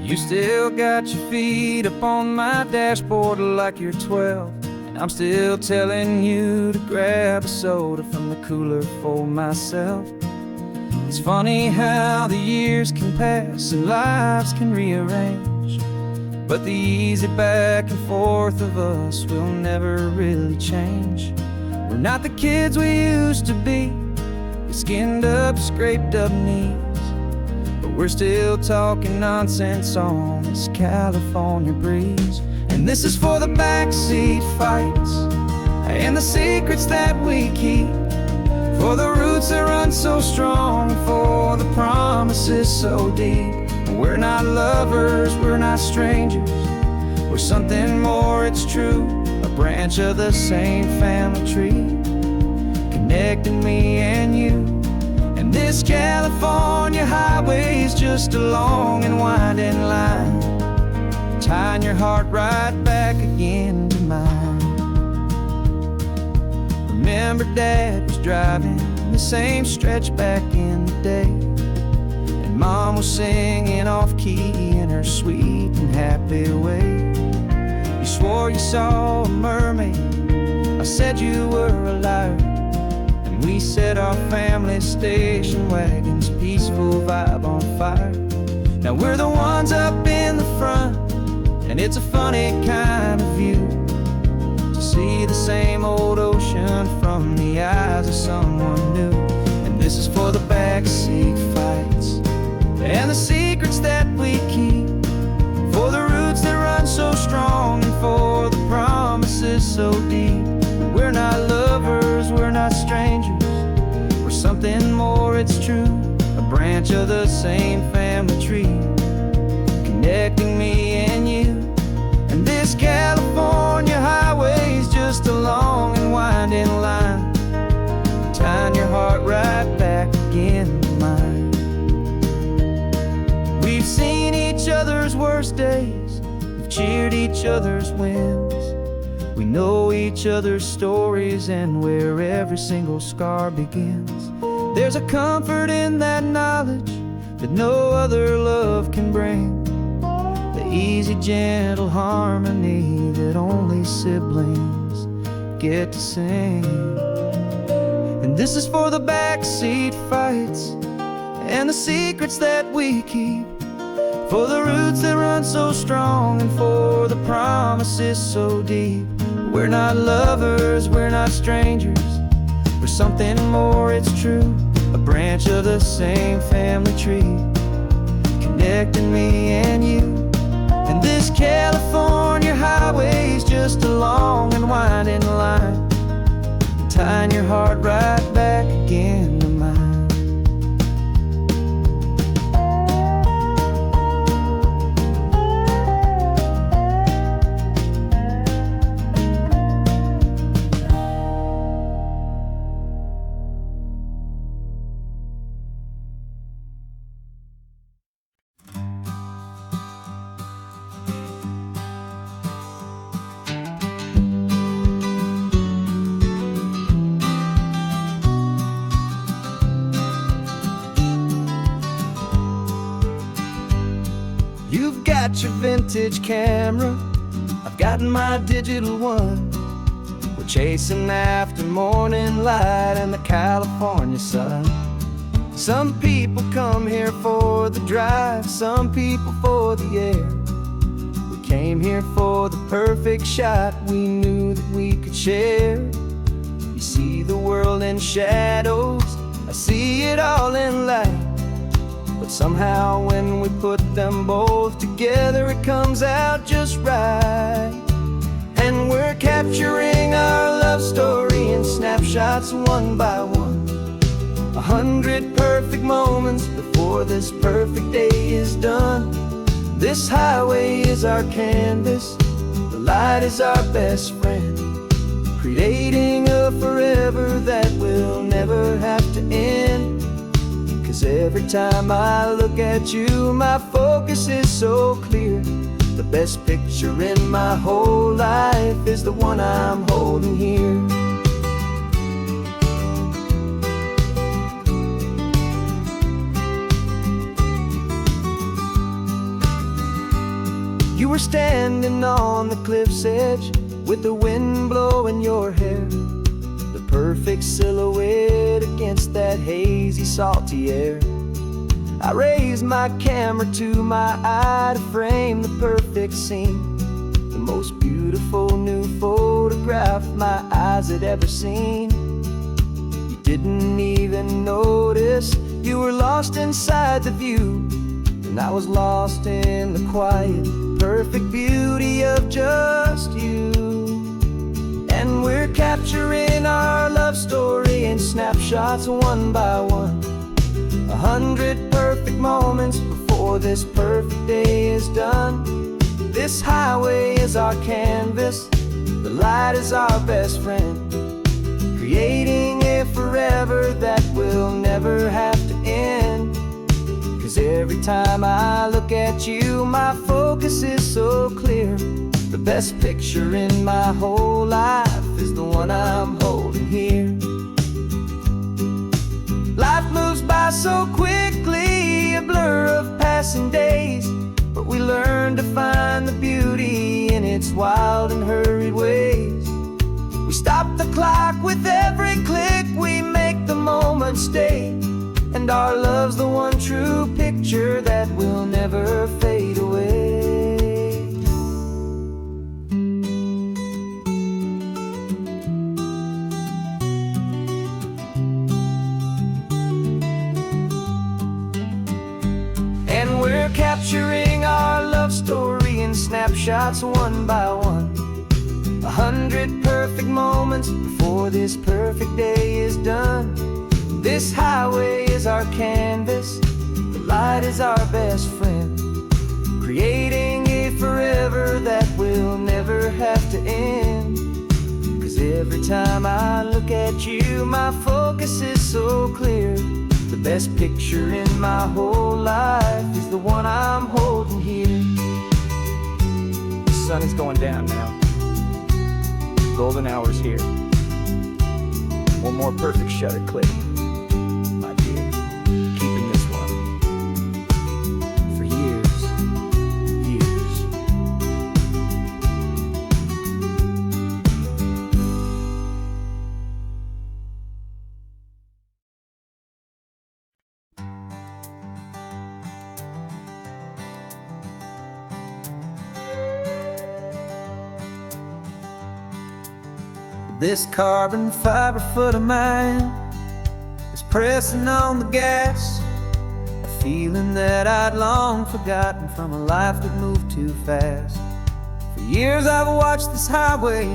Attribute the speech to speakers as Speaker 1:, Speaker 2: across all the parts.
Speaker 1: You still got your feet up on my dashboard like you're 12, and I'm still telling you to grab a soda from the cooler for myself. It's funny how the years can pass and lives can rearrange, but the easy back and forth of us will never really change. We're not the kids we used to be, with skinned up, scraped up knees, but we're still talking nonsense on this California breeze. And this is for the backseat fights and the secrets that we keep, for the roots that run so strong, for the promises so deep. We're not lovers, we're not strangers, we're something more, it's true. A branch of the same family tree, connecting me and you. And this California highway is just a long and winding line, tying your heart right back again to mine. Remember Dad was driving the same stretch back in the day, and Mom was singing off-key in her sweet and happy way. You swore you saw a mermaid, I said you were a liar, and we set our family station wagon's peaceful vibe on fire. Now we're the ones up in the front, and it's a funny kind of view to see the same old ocean from the eyes of someone new. And this is for the backseat fights and the secrets that we keep, for the roots that run so strong and for the promises so deep. We're not lovers, we're not strangers, we're something more, it's true. A branch of the same family tree, connecting me and you. And this California highway is just a long and winding line, tying your heart right back again to mine. We've seen each other's worst days, we've cheered each other's wins, we know each other's stories and where every single scar begins. There's a comfort in that knowledge that no other love can bring, the easy, gentle harmony that only siblings get to sing. And this is for the backseat fights and the secrets that we keep, for the roots that run so strong and for the promises so deep. We're not lovers, we're not strangers, we're something more, it's true. A branch of the same family tree, connecting me and you. And this California highway is just a long and winding line, tying your heart right back again to mine. You've got your vintage camera, I've got my digital one. We're chasing after morning light and the California sun. Some people come here for the drive, some people for the air. We came here for the perfect shot we knew that we could share. You see the world in shadows, I see it all in light, but somehow when we put them both together it comes out just right. And we're capturing our love story in snapshots one by one, 100 perfect moments before this perfect day is done. This highway is our canvas, the light is our best friend, creating a forever that will never have to end. 'Cause every time I look at you, my focus is so clear. The best picture in my whole life is the one I'm holding here. were standing on the cliff's edge with the wind blowing your hair, the perfect silhouette against that hazy, salty air. I raised my camera to my eye to frame the perfect scene, the most beautiful new photograph my eyes had ever seen. You didn't even notice you were lost inside the view, and I was lost in the quiet, perfect beauty of just you. And we're capturing our love story in snapshots one by one, 100 perfect moments before this perfect day is done. This highway is our canvas, the light is our best friend, creating a forever that will never have to end. 'Cause every time I look at you, my focus is so clear. The best picture in my whole life is the one I'm holding here. Life moves by so quickly, a blur of passing days, but we learn to find the beauty in its wild and hurried ways. We stop the clock with every click, we make the moment stay, and our love's the one true picture that will never fade away. And we're capturing our love story in snapshots one by one, 100 perfect moments before this perfect day is done. This highway is our canvas, the light is our best friend, creating a forever that will never have to end. 'Cause every time I look at you, my focus is so clear. The best picture in my whole life is the one I'm holding here. The sun is going down now. Golden hour's here. One more perfect shutter click, my dear. Keeping this one for years, years. This carbon fiber foot of mine is pressing on the gas, a feeling that I'd long forgotten from a life that moved too fast. For years I've watched this highway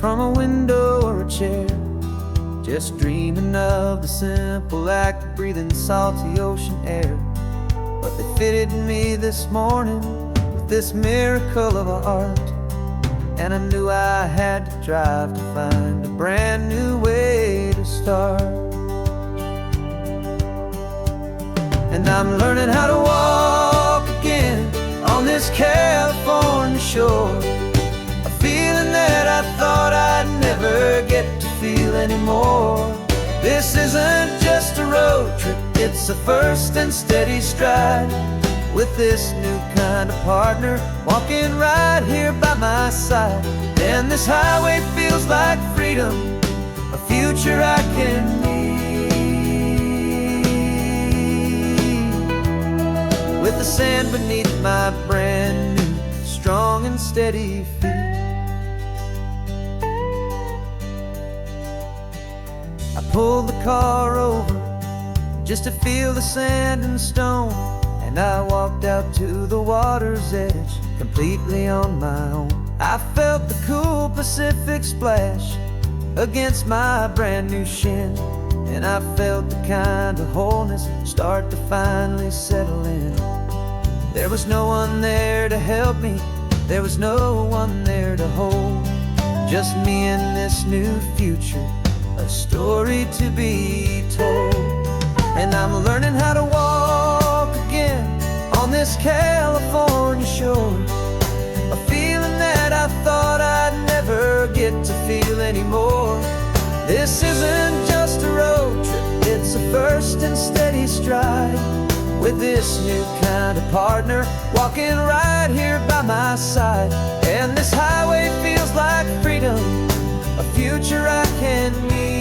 Speaker 1: from a window or a chair, just dreaming of the simple act of breathing salty ocean air. But they fitted me this morning with this miracle of art, and I knew I had to drive to find a brand new way to start. And I'm learning how to walk again on this California shore, a feeling that I thought I'd never get to feel anymore. This isn't just a road trip, it's a first and steady stride, with this new kind of partner walking right here by my side. And this highway feels like freedom, a future I can need, with the sand beneath my brand new strong and steady feet. I pulled the car over just to feel the sand and stone, and I walked out to the water's edge, completely on my own. I felt the cool Pacific splash against my brand new shin, and I felt the kind of wholeness start to finally settle in. There was no one there to help me, there was no one there to hold, just me and this new future, a story to be told. And I'm learning how to walk again on this California shore, a feeling that I thought I'd never get to feel anymore. This isn't just a road trip, it's a first and steady stride, with this new kind of partner walking right here by my side. And this highway feels like freedom, a future I can meet,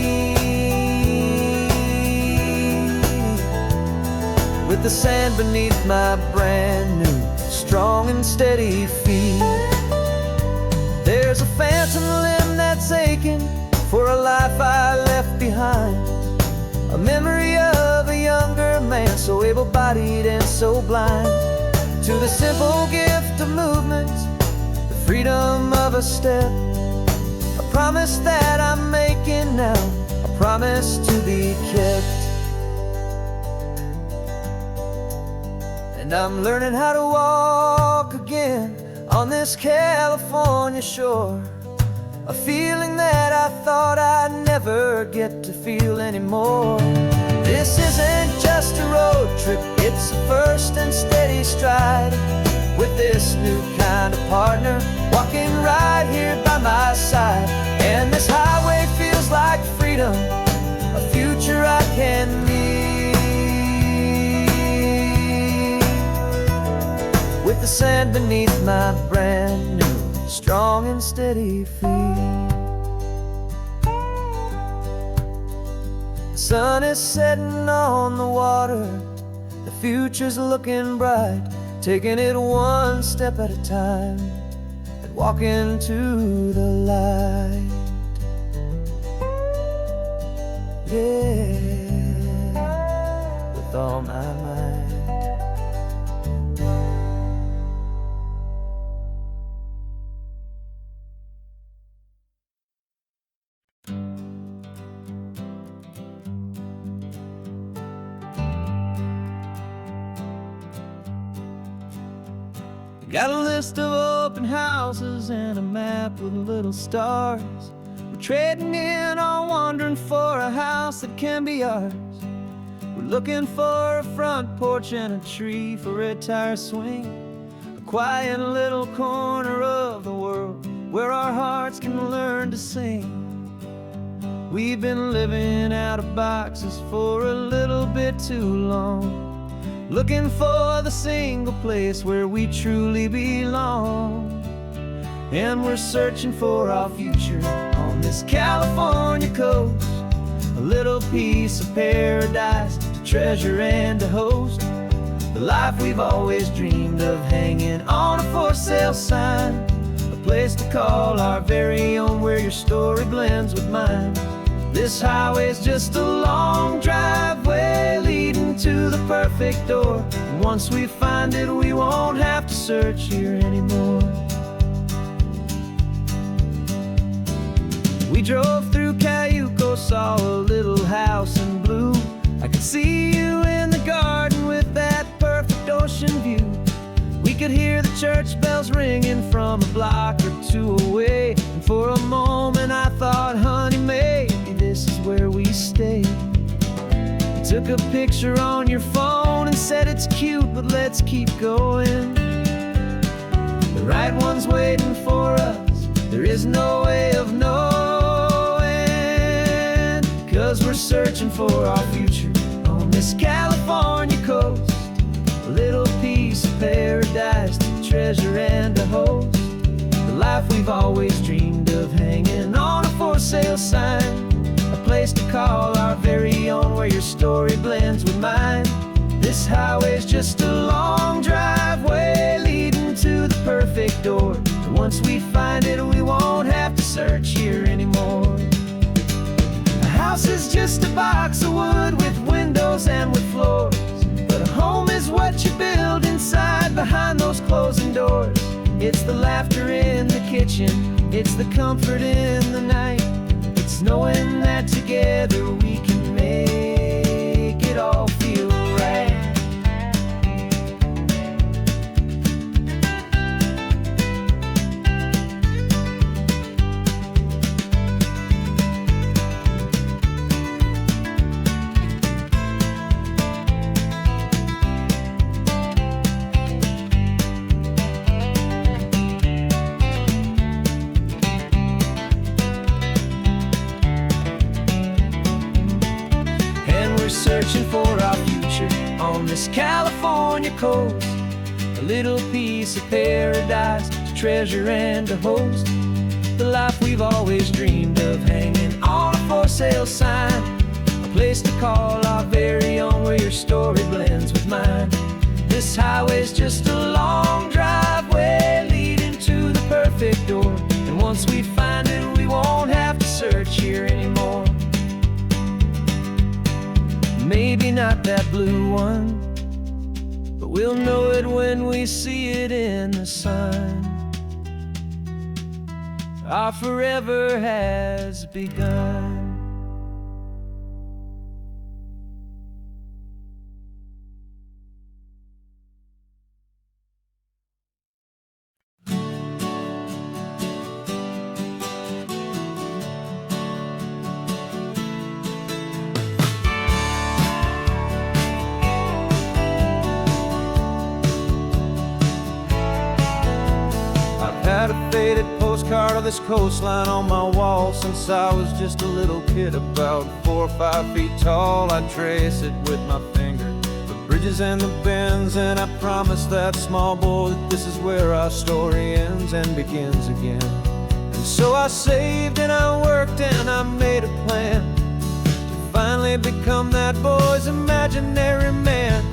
Speaker 1: with the sand beneath my brand new strong and steady feet. There's a phantom limb that's aching for a life I left behind, a memory of a younger man, so able-bodied and so blind, to the simple gift of movement, the freedom of a step, a promise that I'm making now, a promise to be kept. And I'm learning how to walk again on this California shore, a feeling that I thought I'd never get to feel anymore. This isn't just a road trip, it's a first and steady stride, with this new kind of partner walking right here by my side. And this highway feels like freedom, a future I can meet, with the sand beneath my brand new strong and steady feet. The sun is setting on the water, the future's looking bright, taking it one step at a time and walking to the light. Yeah, with all my might. Got a list of open houses and a map with little stars. We're trading in or wandering for a house that can be ours. We're looking for a front porch and a tree for a tire swing, a quiet little corner of the world where our hearts can learn to sing. We've been living out of boxes for a little bit too long, looking for the single place where we truly belong. And we're searching for our future on this California coast, a little piece of paradise to treasure and to host, the life we've always dreamed of, hanging on a for sale sign, a place to call our very own, where your story blends with mine. This highway's just a long driveway leading to the perfect door, and once we find it, we won't have to search here anymore. We drove through Cayuco, saw a little house in blue. I could see you in the garden with that perfect ocean view. We could hear the church bells ringing from a block or two away, and for a moment I thought, honey, maybe this is where we stay. You took a picture on your phone and said it's cute, but let's keep going. The right one's waiting for us, there is no way of knowing, 'cause we're searching for our future on this California coast, a little piece of paradise to treasure and to host, the life we've always dreamed of, hanging on a for sale sign, a place to call our very own, where your story blends with mine. This highway's just a long driveway leading to the perfect door, and once we find it, we won't have to search here anymore. A house is just a box of wood with windows and with floors, but a home is what you build inside behind those closing doors. It's the laughter in the kitchen, it's the comfort in the night, it's knowing that together we can make it all feel right. this California coast, a little piece of paradise to treasure and to host. The life we've always dreamed of, hanging on a for sale sign, a place to call our very own, where your story blends with mine. This highway's just a long driveway leading to the perfect door, and once we find it, we won't have to search here anymore. Maybe not that blue one, but we'll know it when we see it in the sun. Our forever has begun. Had a faded postcard of this coastline on my wall since I was just a little kid, about 4 or 5 feet tall. I'd trace it with my finger, the bridges and the bends, and I promised that small boy that this is where our story ends and begins again. And so I saved and I worked and I made a plan to finally become that boy's imaginary man.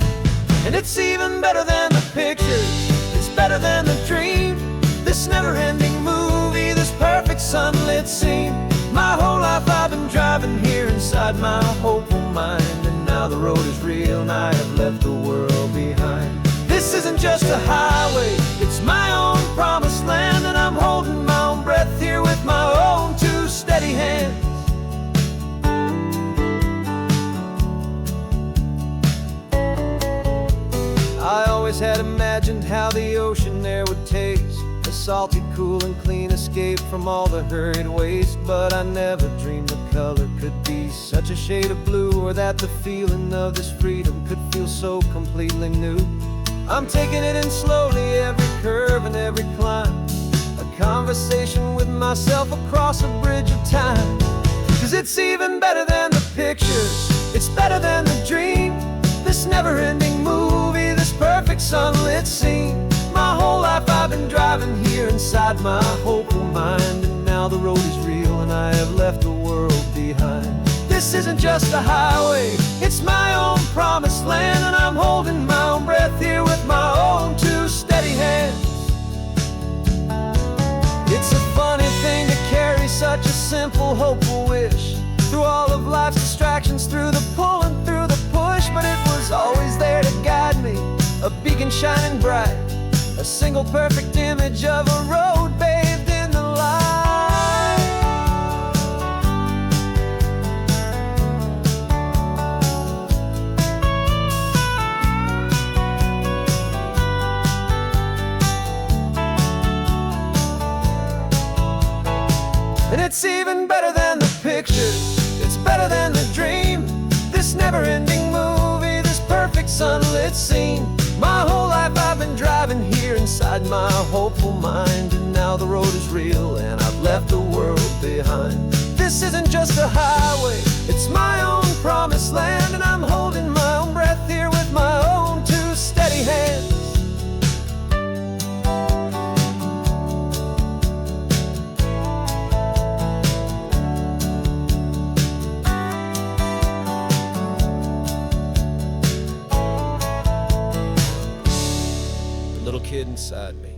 Speaker 1: And it's even better than the pictures, it's better than the dream, this never-ending movie, this perfect sunlit scene. My whole life I've been driving here inside my hopeful mind, and now the road is real and I have left the world behind. This isn't just a highway, it's my own promised land, and I'm holding my own breath here with my own 2 steady hands. I always had imagined how the ocean there would taste, a salty, cool and clean escape from all the hurried waste. But I never dreamed the color could be such a shade of blue, or that the feeling of this freedom could feel so completely new. I'm taking it in slowly, every curve and every climb, a conversation with myself across a bridge of time. 'Cause it's even better than the pictures, it's better than the dream, this never-ending movie, this perfect sunlit scene. My whole life I've been driving here inside my hopeful mind, and now the road is real and I have left the world behind. This isn't just a highway, it's my own promised land, and I'm holding my own breath here with my own 2 steady hands. It's a funny thing to carry such a simple, hopeful wish through all of life's distractions, through the pull and through the push, but it was always there to guide me, a beacon shining bright, a single perfect image of a road bathed in the light. And it's even better than the pictures, it's better than the dream, this never-ending movie, this perfect sunlit scene. My whole life I've been driving here inside my hopeful mind, and now the road is real and I've left the world behind. This isn't just a highway, it's my own promised land, and I'm holding my own breath here with my own 2 steady hands. Little kid inside me.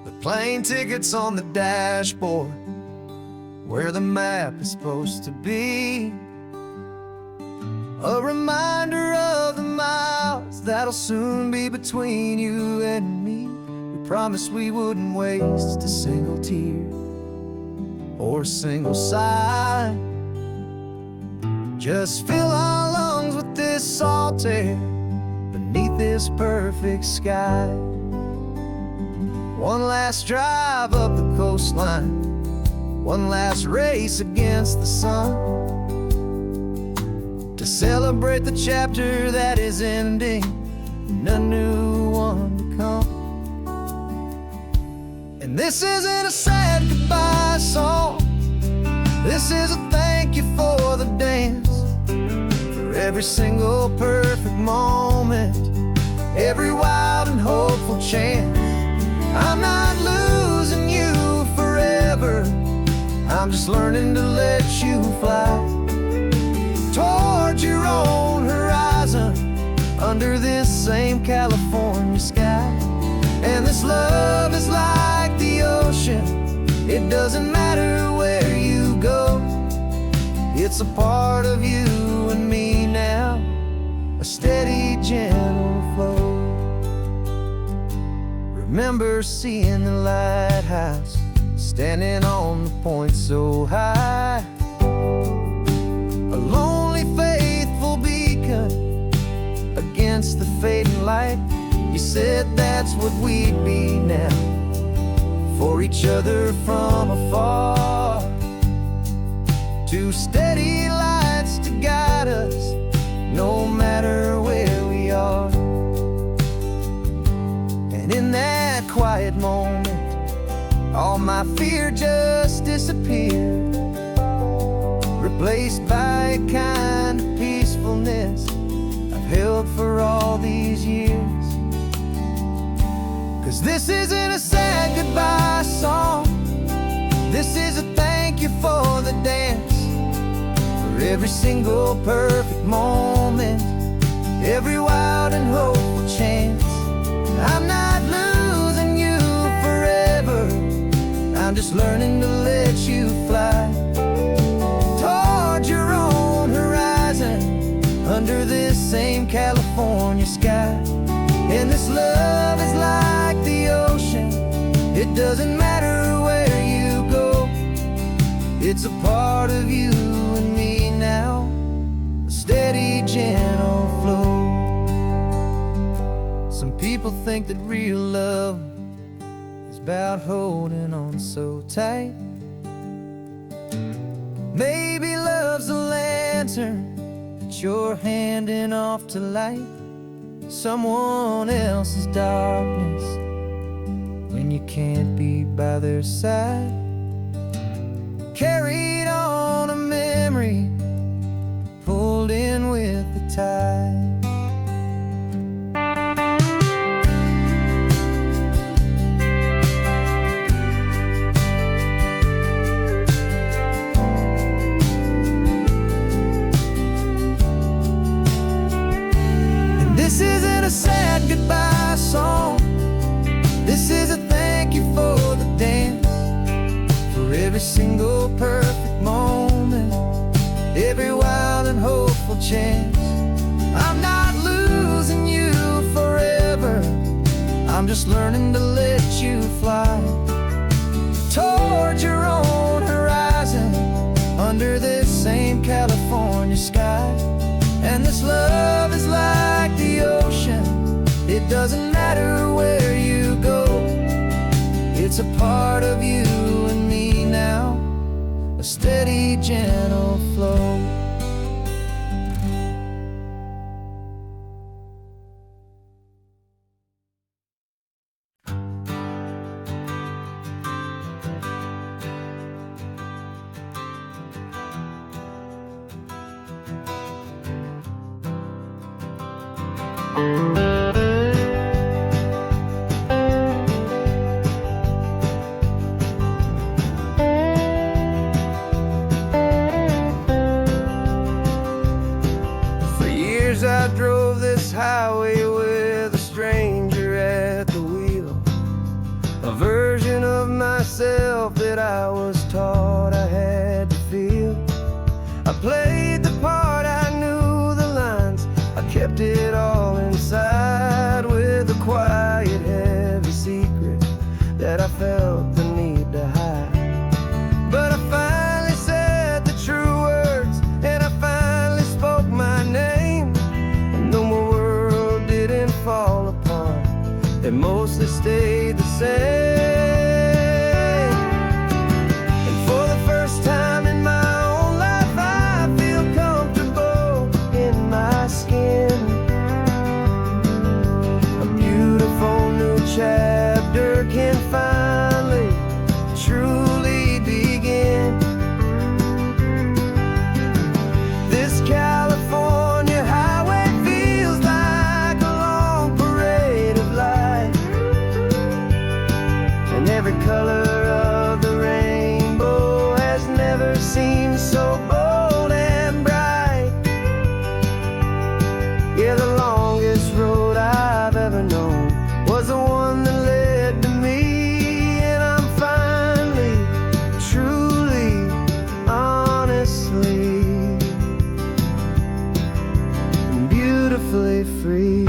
Speaker 1: The plane tickets on the dashboard, where the map is supposed to be, a reminder of the miles that'll soon be between you and me. We promised we wouldn't waste a single tear or a single sigh, just fill our lungs with this salt air beneath this perfect sky. One last drive up the coastline, one last race against the sun, to celebrate the chapter that is ending and a new one to come. And this isn't a sad goodbye song. This is a thank you for the dance, for every single perfect moment, every wild and hopeful chance. I'm not losing you forever, I'm just learning to let you fly toward your own horizon, under this same California sky. And this love is like the ocean, it doesn't matter where you go, it's a part of you and me now, a steady, gentle flow. Remember seeing the lighthouse, standing on the point so high, a lonely, faithful beacon against the fading light. You said that's what we'd be now, for each other from afar. Two steady lights to guide us, no matter where we are. And in that quiet moment, all my fear just disappeared, replaced by a kind of peacefulness I've held for all these years. 'Cause this isn't a sad goodbye song, this is a thank you for the dance, for every single perfect moment, every wild and hopeful chance. I'm not losing you forever, I'm just learning to let you fly toward your own horizon, under this same California sky. And this love is like the ocean, it doesn't matter where you go, it's a part of you and me now, a steady, gentle flow. Some people think that real love is about holding on so tight. Maybe love's a lantern that you're handing off to light someone else's darkness when you can't be by their side. Carried on a memory, pulled in with the tide. This isn't a sad goodbye song, this is a thank you for the dance, for every single perfect moment, every wild and hopeful chance. I'm not losing you forever, I'm just learning to let you fly toward your own horizon, under this same California sky. And this love is like the ocean, it doesn't matter where you go, it's a part of you and me now, a steady, gentle flow. For years I drove this highway with a stranger at the wheel, a version of myself that I was taught I had to feel. I played the part, I knew the lines, I kept it all inside, with a quiet, heavy secret that I felt the need to hide. But I finally said the true words, and I finally spoke my name, and though my world didn't fall apart, it mostly stayed the same. And for the first time in my own life, I feel comfortable in my skin. A beautiful new chapter can finally beautifully free.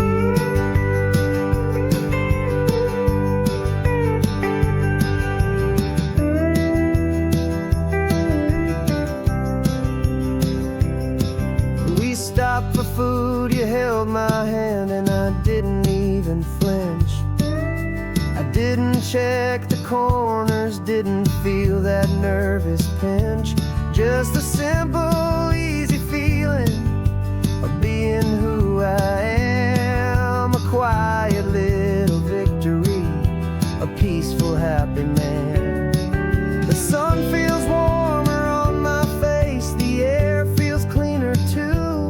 Speaker 1: We stopped for food, you held my hand, and I didn't even flinch. I didn't check the corners, didn't feel that nervous pinch. Just a simple, easy feeling of being who I am. A quiet little victory, a peaceful, happy man. The sun feels warmer on my face, the air feels cleaner too.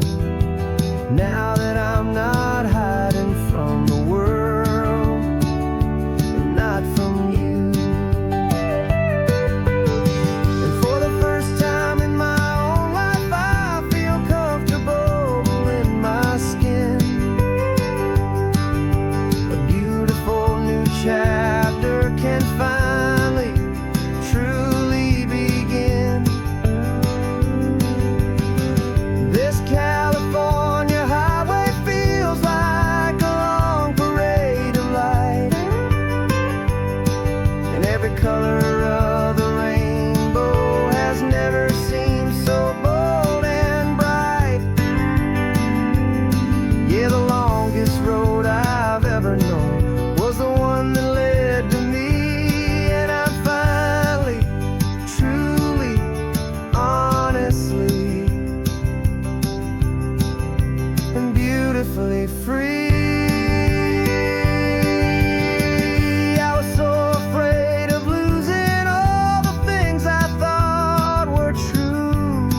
Speaker 1: Now that I'm not hiding from the world, and not from you. And for the first time in my own life, I feel comfortable in my skin. A beautiful new chapter can finally, truly begin. This California highway feels like a long parade of light, and every color of the rainbow has never seemed so bold and bright. Yeah, the longest road I've ever known was the one that led to me, and I'm finally, truly, honestly, and beautifully free. I was so afraid of losing all the things I thought were true.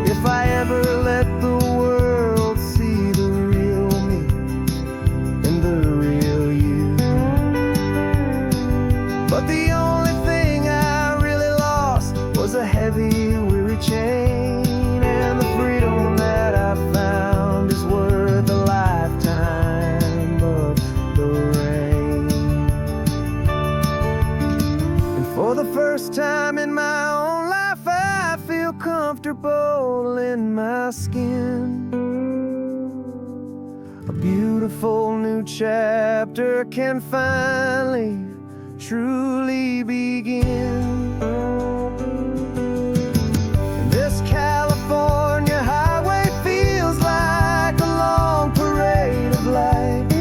Speaker 1: If I ever let the world see the real me and the real you. But the only thing I really lost was a heavy, weary chain, and the freedom that I found is worth a lifetime of the rain. And for the first time in my own life, I feel comfortable in my skin. A beautiful new chapter can finally, truly begin. And this California highway feels like a long parade of light,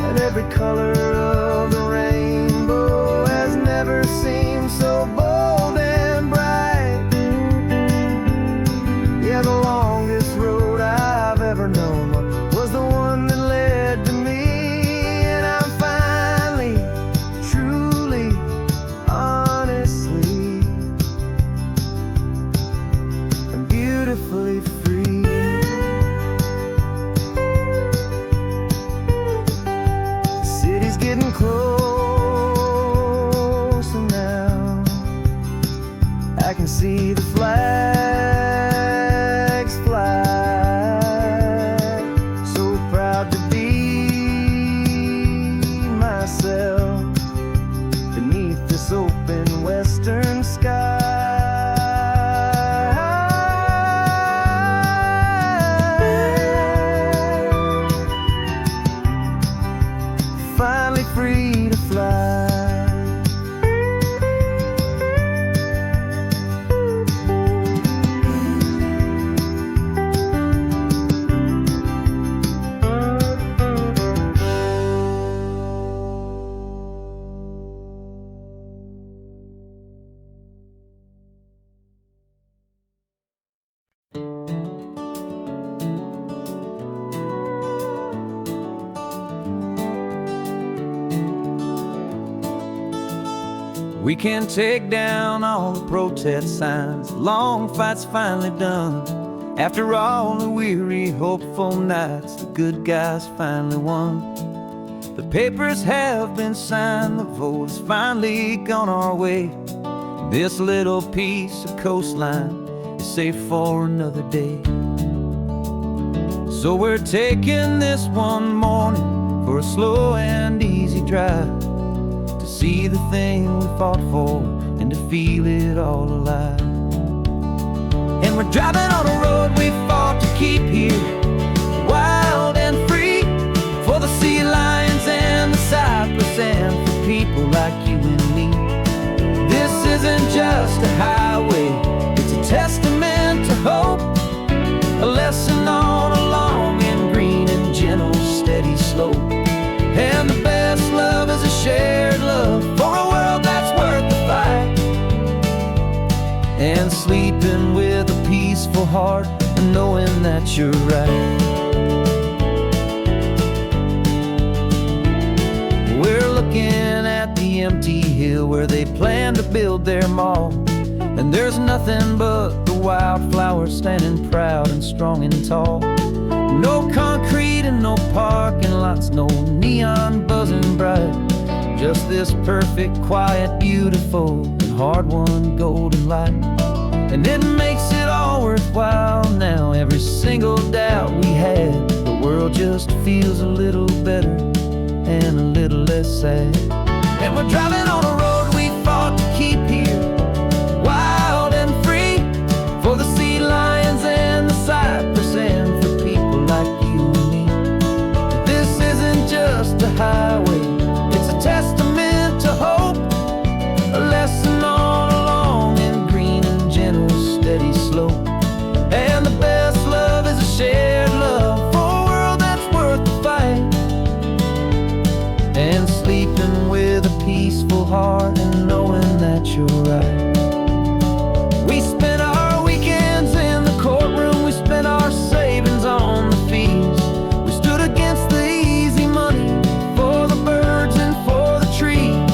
Speaker 1: and every color of the rainbow has never seemed so bold and bright. Yeah, the longest road I've ever known was the one that led to me, and I'm finally, truly, honestly, and beautifully free. The city's getting closer now. I can see the flags fly. So proud to be myself beneath this open western sky. Finally free to fly. We can take down all the protest signs. Long fight's finally done. After all the weary, hopeful nights, the good guys finally won. The papers have been signed, the vote has finally gone our way. This little piece of coastline is safe for another day. So we're taking this one morning for a slow and easy drive, to see the thing we fought for and to feel it all alive. And we're driving on a road we here, wild and free, for the sea lions and the cypress, and for people like you and me. This isn't just a highway, it's a testament to hope, a lesson on a long and green and gentle steady slope. And the best love is a shared love for a world that's worth the fight, and sleeping with a peaceful heart and knowing that you're right. We're looking at the empty hill where they plan to build their mall, and there's nothing but the wildflowers standing proud and strong and tall. No concrete and no parking lots, no neon buzzing bright, just this perfect, quiet, beautiful, and hard-won golden light. And it makes it all worthwhile now, every single doubt we had. The world just feels a little better and a little less sad. And we're driving on a road we fought to keep here, wild and free, for the sea lions and the cypress, and for people like you and me. This isn't just a highway, it's a testament to hope, a lesson on a long and green and gentle steady slope. And the best love is a shared love for a world that's worth the fight, and sleeping with a peaceful heart and knowing that you're right. We spent our weekends in the courtroom, we spent our savings on the fees. We stood against the easy money for the birds and for the trees.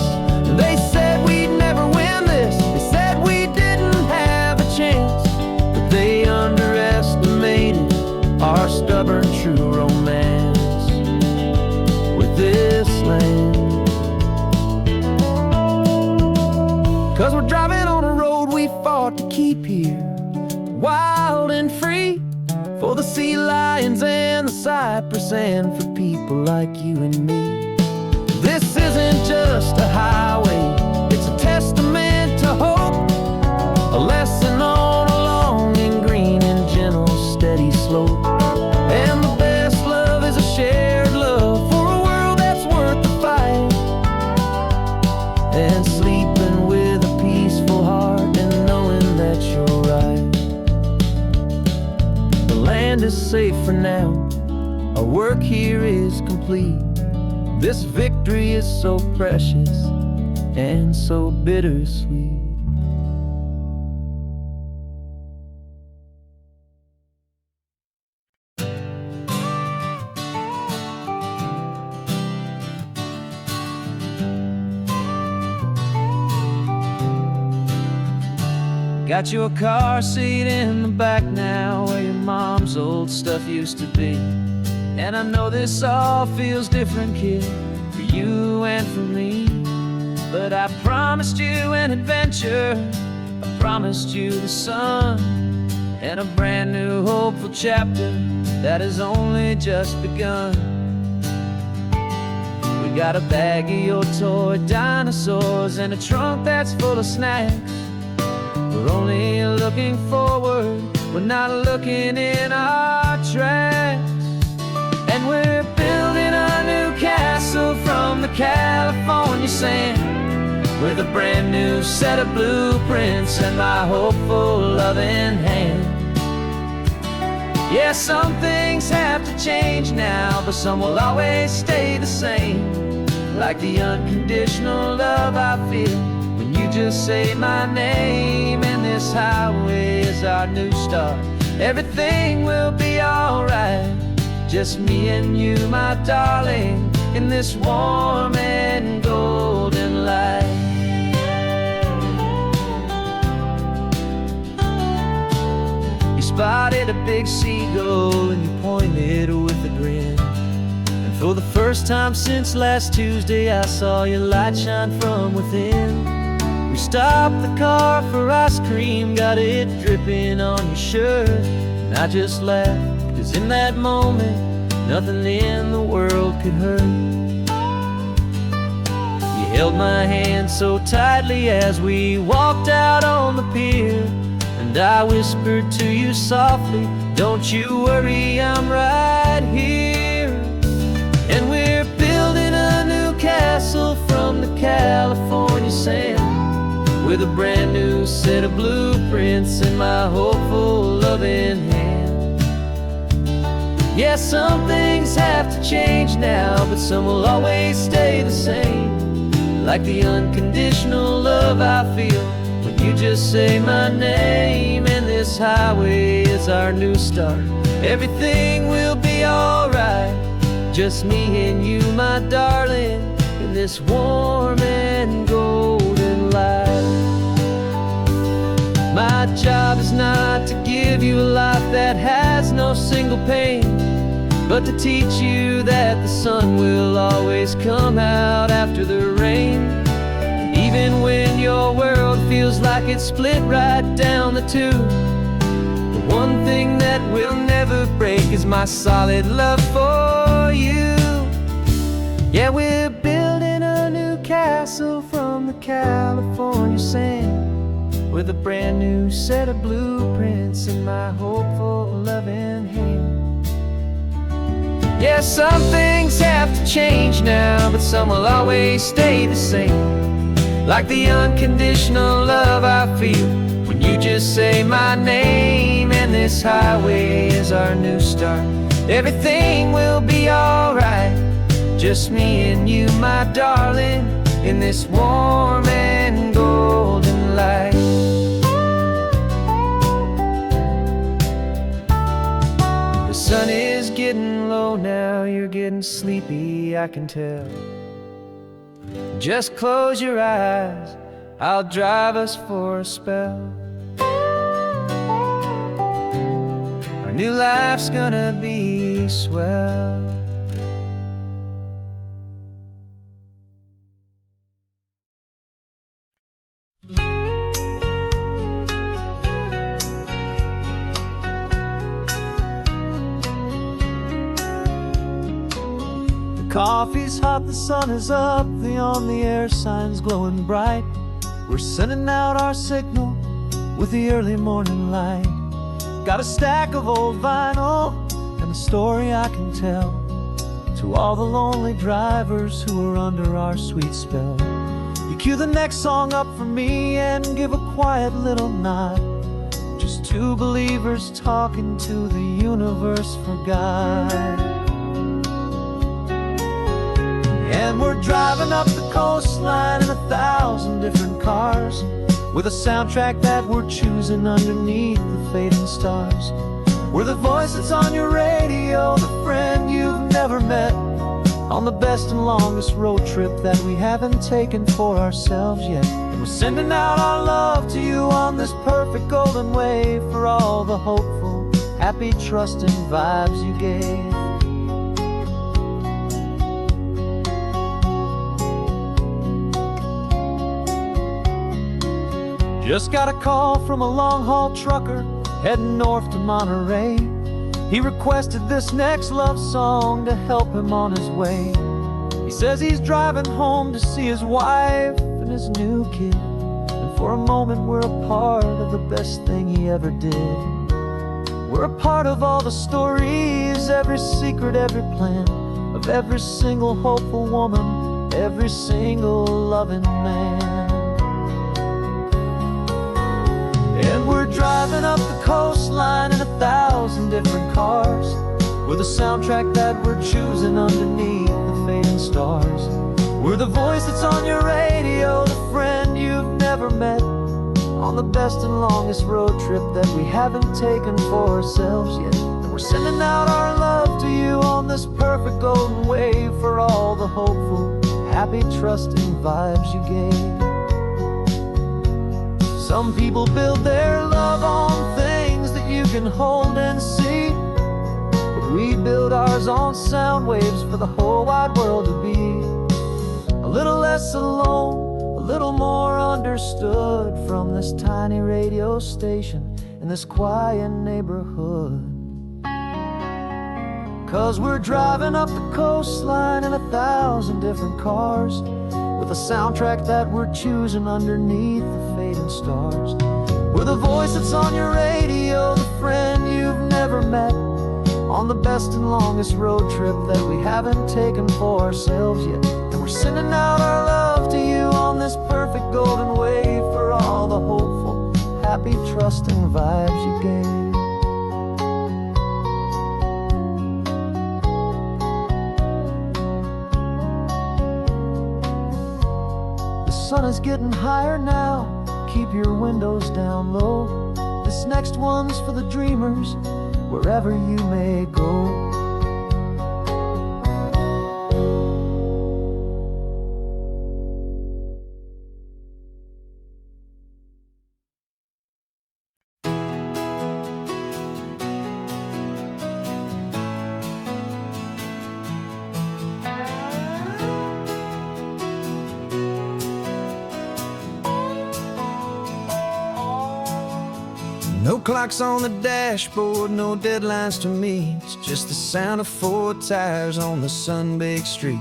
Speaker 1: And they said we'd never win this, they said we didn't have a chance, but they underestimated our stubborn true romance with this land. 'Cause we're driving on a road we fought to keep here, wild and free, for the sea lions and the cypress, and for people like you and me. This isn't just a highway, it's a testament to hope, a lesson on a long and green and gentle steady slope. And the best love is a shared love for a world that's worth the fight, and sleeping with a peaceful heart and knowing that you're right. The land is safe for now, our work here is complete. This victory is so precious and so bittersweet. Got your car seat in the back now, where your mom's old stuff used to be. And I know this all feels different, kid, for you and for me. But I promised you an adventure, I promised you the sun, and a brand new hopeful chapter that has only just begun. We got a bag of your toy dinosaurs and a trunk that's full of snacks. We're only looking forward, we're not looking in our tracks. And we're building a new castle from the California sand, with a brand new set of blueprints and my hopeful loving hand. Yeah, some things have to change now, but some will always stay the same, like the unconditional love I feel when you just say my name. And this highway is our new start, everything will be alright, just me and you, my darling, in this warm and golden light. You spotted a big seagull and you pointed with a grin, and for the first time since last Tuesday I saw your light shine from within. We stopped the car for ice cream, got it dripping on your shirt, and I just laughed, 'cause in that moment nothing in the world could hurt. You held my hand so tightly as we walked out on the pier, and And I whispered to you softly, don't you worry, I'm right here. And we're building a new castle from the California sand, with a brand new set of blueprints in my hopeful loving hand. Yeah, some things have to change now, but some will always stay the same, like the unconditional love I feel when you just say my name. And this highway is our new start. Everything will be alright, just me and you, my darling, in this warm and golden light. My job is not to give you a life that has no single pain, but to teach you that the sun will always come out after the rain. And even when your world feels like it's split right down the two, the one thing that will never break is my solid love for you. Yeah, we're building a new castle from the California sand, with a brand new set of blueprints in my hopeful loving hand. Yeah, some things have to change now, but some will always stay the same, like the unconditional love I feel when you just say my name. And this highway is our new start. Everything will be alright, just me and you, my darling, in this warm and golden light. The sun is getting low now, you're getting sleepy, I can tell. Just close your eyes, I'll drive us for a spell. Our new life's gonna be swell. Coffee's hot, the sun is up, the on-the-air sign's glowing bright. We're sending out our signal with the early morning light. Got a stack of old vinyl and a story I can tell to all the lonely drivers who are under our sweet spell. You cue the next song up for me and give a quiet little nod. Just two believers talking to the universe for God. And we're driving up the coastline in 1,000 different cars, with a soundtrack that we're choosing underneath the fading stars. We're the voice that's on your radio, the friend you've never met, on the best and longest road trip that we haven't taken for ourselves yet. And we're sending out our love to you on this perfect golden wave, for all the hopeful, happy, trusting vibes you gave. Just got a call from a long-haul trucker heading north to Monterey. He requested this next love song to help him on his way. He says he's driving home to see his wife and his new kid, and for a moment we're a part of the best thing he ever did. We're a part of all the stories, every secret, every plan, of every single hopeful woman, every single loving man. And we're driving up the coastline in 1,000 different cars, with a soundtrack that we're choosing underneath the fading stars. We're the voice that's on your radio, the friend you've never met, on the best and longest road trip that we haven't taken for ourselves yet. And we're sending out our love to you on this perfect golden wave, for all the hopeful, happy, trusting vibes you gave. Some people build their love on things that you can hold and see, but we build ours on sound waves for the whole wide world to be a little less alone, a little more understood, from this tiny radio station in this quiet neighborhood. 'Cause we're driving up the coastline in 1,000 different cars, with a soundtrack that we're choosing underneath the fading stars. We're the voice that's on your radio, the friend you've never met, on the best and longest road trip that we haven't taken for ourselves yet. And we're sending out our love to you on this perfect golden wave, for all the hopeful, happy, trusting vibes you gave. The sun is getting higher now, keep your windows down low. This next one's for the dreamers, wherever you may go. No clocks on the dashboard, no deadlines to meet, just the sound of 4 tires on the sun-baked street.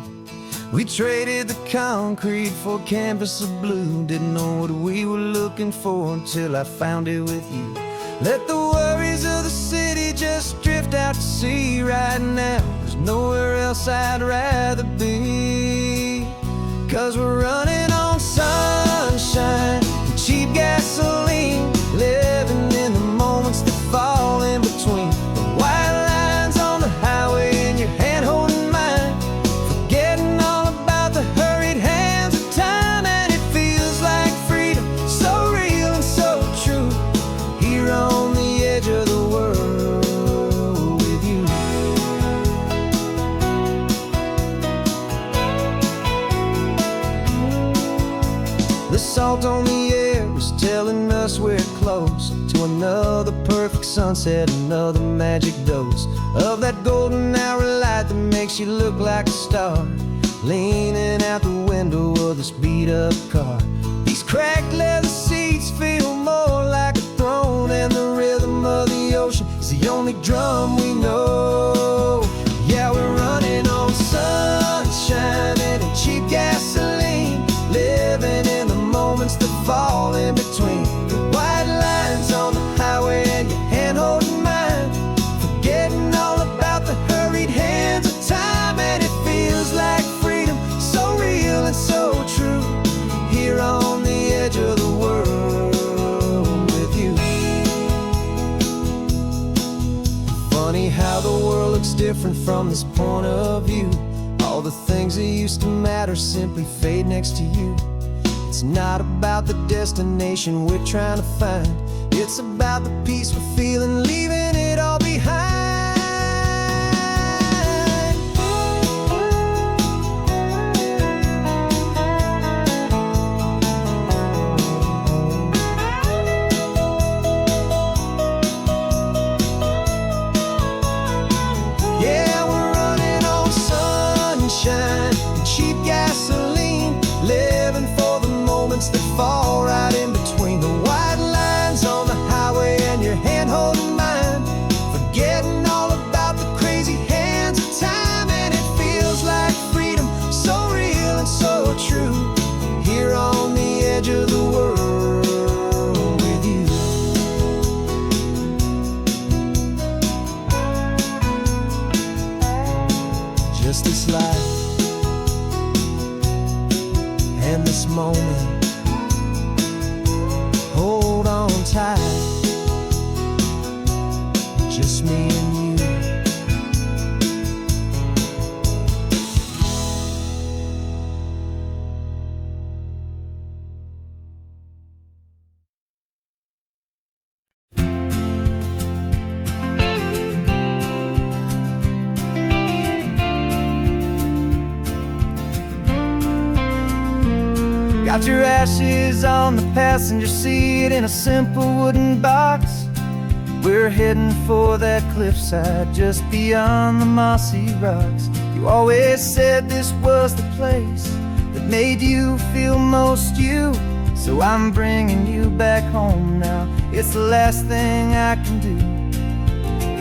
Speaker 1: We traded the concrete for a canvas of blue, didn't know what we were looking for until I found it with you. Let the worries of the city just drift out to sea right now. There's nowhere else I'd rather be, 'cause we're running on sunshine and cheap gasoline, living in the moments that fall in between the white lines on the highway and your hand holding mine, forgetting all about the hurried hands of time. And it feels like freedom, so real and so true, here on the edge of the world with you. The salt on the air was telling us we're close to another perfect sunset, another magic dose of that golden hour light that makes you look like a star, leaning out the window of this beat-up car. These cracked leather seats feel more like a throne, and the rhythm of the ocean is the only drum we know. Yeah, we're running on sunshine and cheap gasoline, living in the moments that fall in between the white lines on the highway and your hand holding mine, forgetting all about the hurried hands of time. And it feels like freedom, so real and so true, here on the edge of the world with you. Funny how the world looks different from this point of view. All the things that used to matter simply fade next to you. It's not about the destination we're trying to find, it's about the peace we're feeling, leaving it all behind. Yeah, we're running on sunshine and cheap gasoline, living for the moments that fall right in between the white lines on the highway and your hand holding mine, forgetting all about the crazy hands of time. And it feels like freedom, so real and so true, here on the edge of the world with you. Just this life and this moment, hold on tight, just me and you. Got your ashes on the passenger seat in a simple wooden box. We're heading for that cliffside just beyond the mossy rocks. You always said this was the place that made you feel most you, so I'm bringing you back home now. It's the last thing I can do.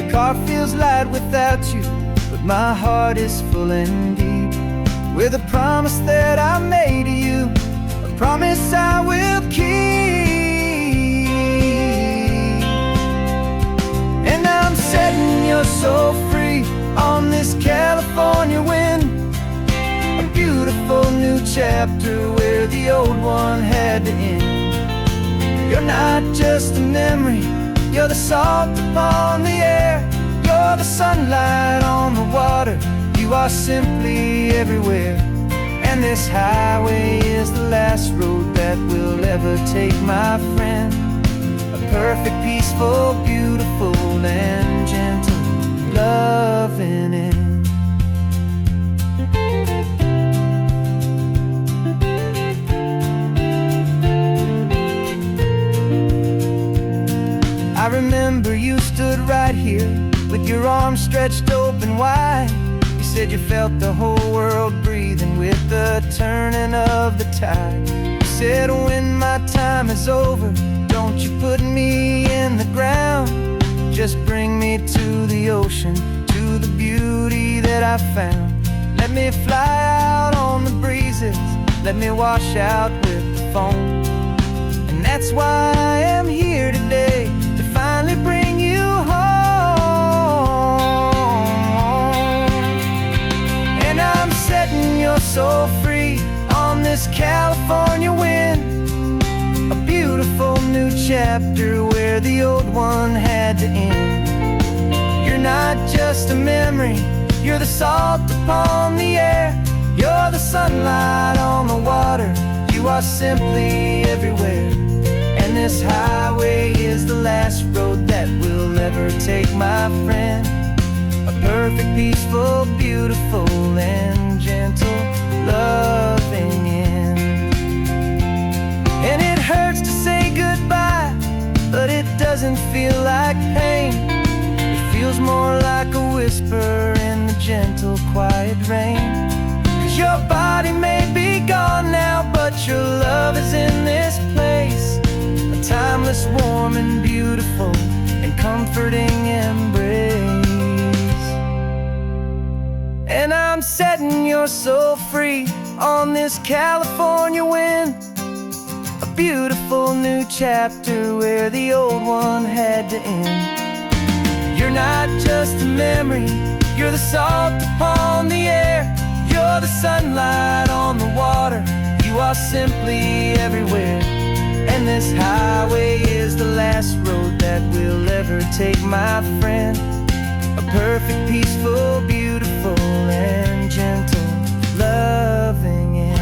Speaker 1: The car feels light without you, but my heart is full and deep with a promise that I made to you, a promise I will keep. this California wind. A beautiful new chapter where the old one had to end. You're not just a memory, you're the salt upon the air. You're the sunlight on the water, you are simply everywhere. And this highway is the last road that we'll ever take, my friend. A perfect, peaceful, beautiful, and gentle, loving end. I remember you stood right here with your arms stretched open wide. You said you felt the whole world breathing with the turning of the tide. You said, when my time is over, don't you put me in the ground. Just bring me to the ocean, to the beauty that I found. Let me fly out on the breezes, let me wash out with the foam. And that's why I am here today, to finally bring you home. And I'm setting your soul free on this California wind. A beautiful new chapter where the old one had to end. You're not just a memory, you're the salt upon the air. You're the sunlight on the water, you are simply everywhere. And this highway is the last road that we'll ever take, my friend. A perfect, peaceful, beautiful, and gentle, loving end. And it hurts to say goodbye, but it doesn't feel like pain. It feels more like a whisper in the gentle, quiet rain. 'Cause your body may be gone now, but your love is in this place. A timeless, warm, and beautiful, and comforting embrace. And I'm setting your soul free on this California wind. A beautiful new chapter where the old one had to end. You're not just a memory, you're the salt upon the air. You're the sunlight on the water, you are simply everywhere. And this highway is the last road that we'll ever take, my friend. A perfect, peaceful, beautiful, and gentle, loving end.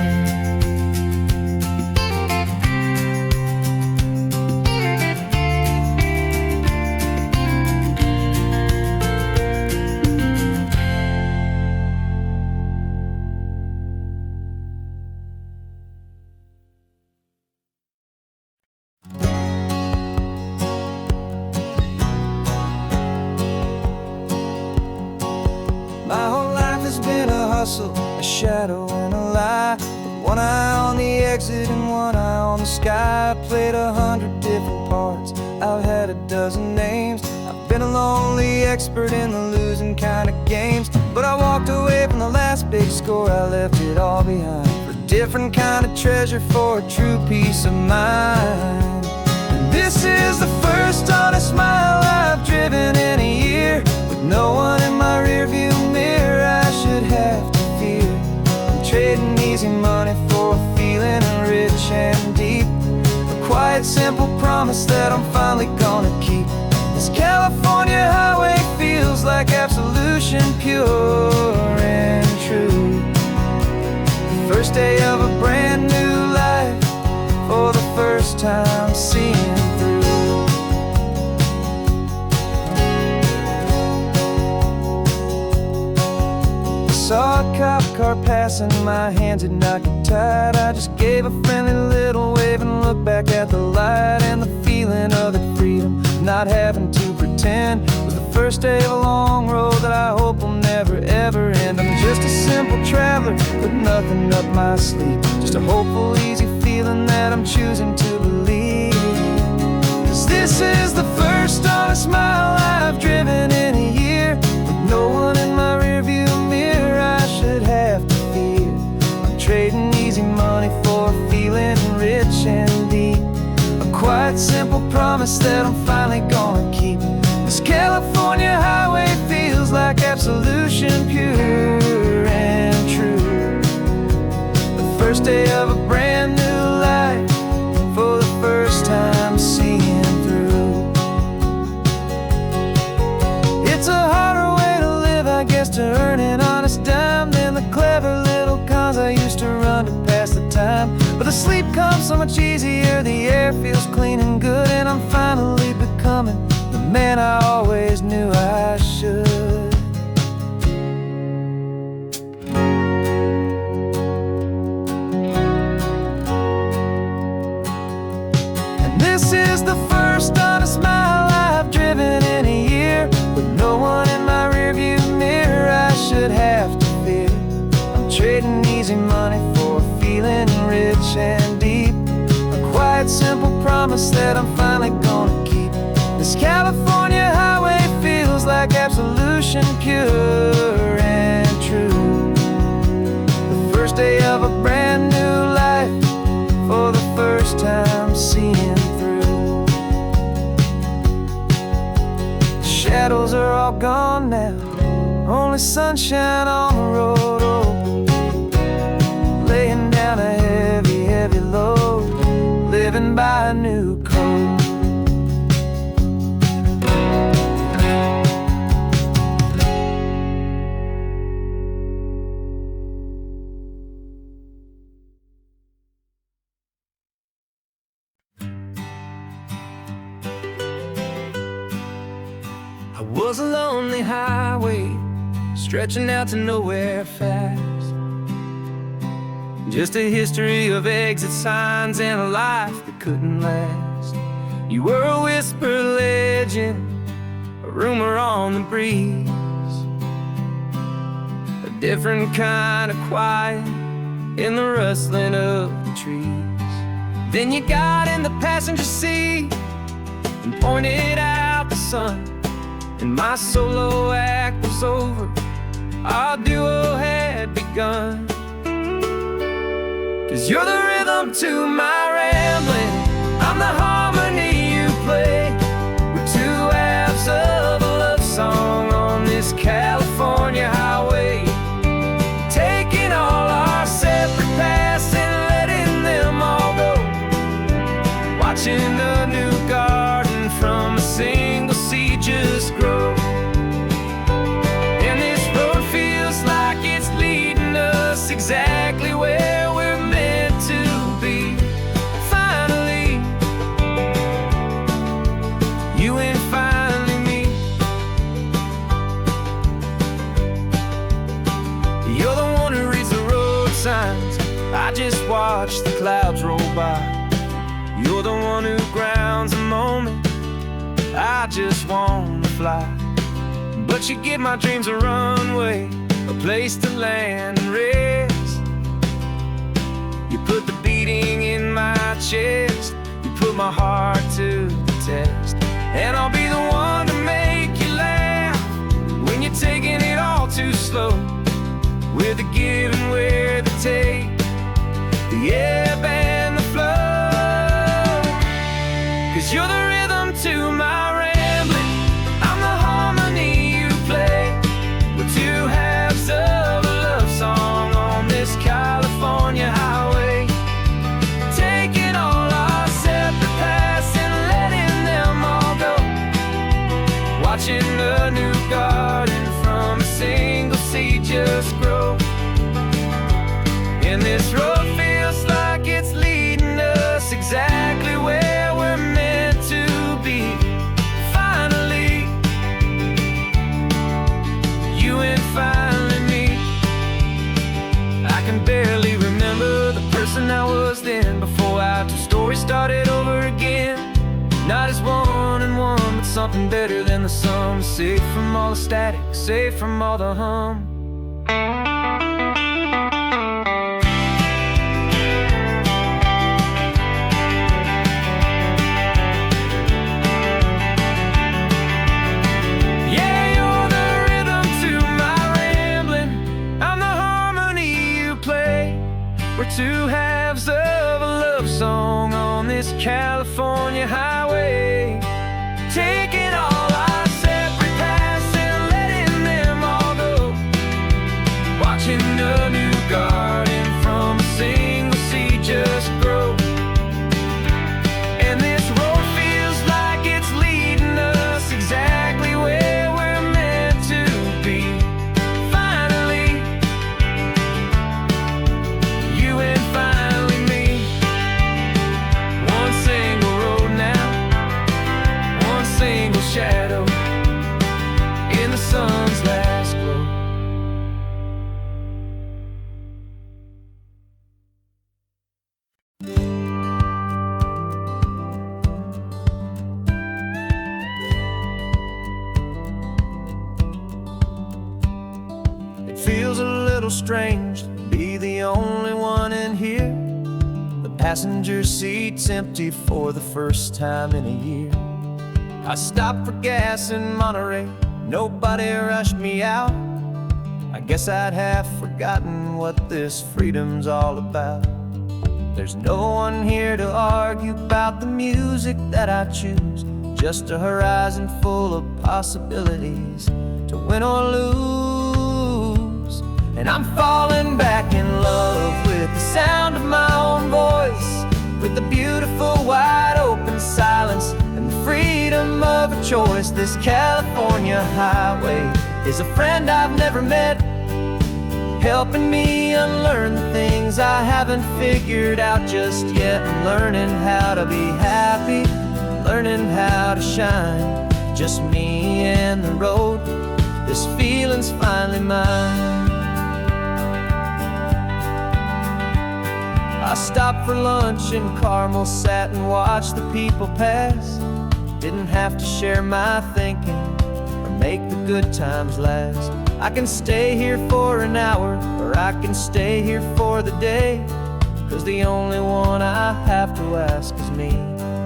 Speaker 1: My whole life has been a hustle, a shadow and a lie. With one eye on the exit and one eye on the sky. I played 100 different parts, I've had a dozen names. I've been a lonely expert in the losing kind of games. But I walked away from the last big score, I left it all behind. For a different kind of treasure, for a true peace of mind. And this is the first honest mile I've driven in a year. With no one in my rearview mirror I should have to fear. I'm trading easy money for a feeling rich and deep. A quiet, simple promise that I'm finally gonna keep. This California highway feels like absolution, pure and true. The first day of a brand new life, for the first time seeing through. Saw a cop car passing, my hands had not got tied. I just gave a friendly little wave and looked back at the light. And the feeling of the freedom, not having to pretend, was the first day of a long road that I hope will never ever end. I'm just a simple traveler with nothing up my sleeve, just a hopeful, easy feeling that I'm choosing to believe. 'Cause this is the first honest mile I've driven in a year. With no one in my rearview mirror I should have to fear. I'm trading easy money for a feeling rich and deep. A quiet, simple promise that I'm finally gonna keep. This California highway feels like absolution, pure and true. The first day of a brand new life, for the first time seeing through. It's a harder way to live, I guess, to earn an honest dime than the clever little cons I used to run to pass the time. But the sleep comes so much easier, the air feels clean and good, and I'm finally becoming the man I always knew I should. And this is the first honest mile I've driven in a year, with no one in my rearview mirror I should have to fear. I'm trading easy money for feeling rich and deep, a quiet, simple promise that I'm finally gonna keep. This California highway feels like absolution, pure and true. The first day of a brand new life, for the first time seeing through. The shadows are all gone now, only sunshine on the road. Oh, laying down a heavy, heavy load, living by a new code. I was a lonely highway, stretching out to nowhere fast. Just a history of exit signs and a life that couldn't last. You were a whisper legend, a rumor on the breeze, a different kind of quiet in the rustling of the trees. Then you got in the passenger seat and pointed out the sun, and my solo act was over, our duo had begun. 'Cause you're the rhythm to my rambling, I'm the harmony you play. We're two halves of a love song on this California highway, taking all our separate paths and letting them all go, watching the new garden from a single seed just grow. And this road feels like it's leading us exactly where we're meant to be. Finally, you and finally me. You're the one who reads the road signs, I just watch the clouds roll by. You're the one who grounds the moment, I just wanna fly. But you give my dreams a runway, a place to land and rest. You put the beating in my chest, you put my heart to the test. And I'll be the one to make you laugh when you're taking it all too slow. We're the give and we're the take, the ebb and the flow. 'Cause you're the rhythm to my rambling, I'm the harmony you play. We're two halves of a love song on this California highway, taking all our separate paths and letting them all go, watching the new garden from a single seed just grow. And this road feels like it's leading us exactly where we're meant to be. Finally, you and finally me. I can barely remember the person I was then, before our two stories started over again. Not as one and one, but something better than the sum. Safe from all the static, safe from all the hum. We're two halves of a love song on this California highway, taking all our separate paths and letting them all Feels a little strange to be the only one in here. The passenger seat's empty for the first time in a year. I stopped for gas in Monterey, nobody rushed me out. I guess I'd half forgotten what this freedom's all about. There's no one here to argue about the music that I choose, just a horizon full of possibilities to win or lose. And I'm falling back in love with the sound of my own voice, with the beautiful wide open silence and the freedom of a choice. This California highway is a friend I've never met, helping me unlearn the things I haven't figured out just yet. I'm learning how to be happy, learning how to shine, just me and the road. This feeling's finally mine. I stopped for lunch in Carmel, sat and watched the people pass. Didn't have to share my thinking or make the good times last. I can stay here for an hour, or I can stay here for the day, 'cause the only one I have to ask is me.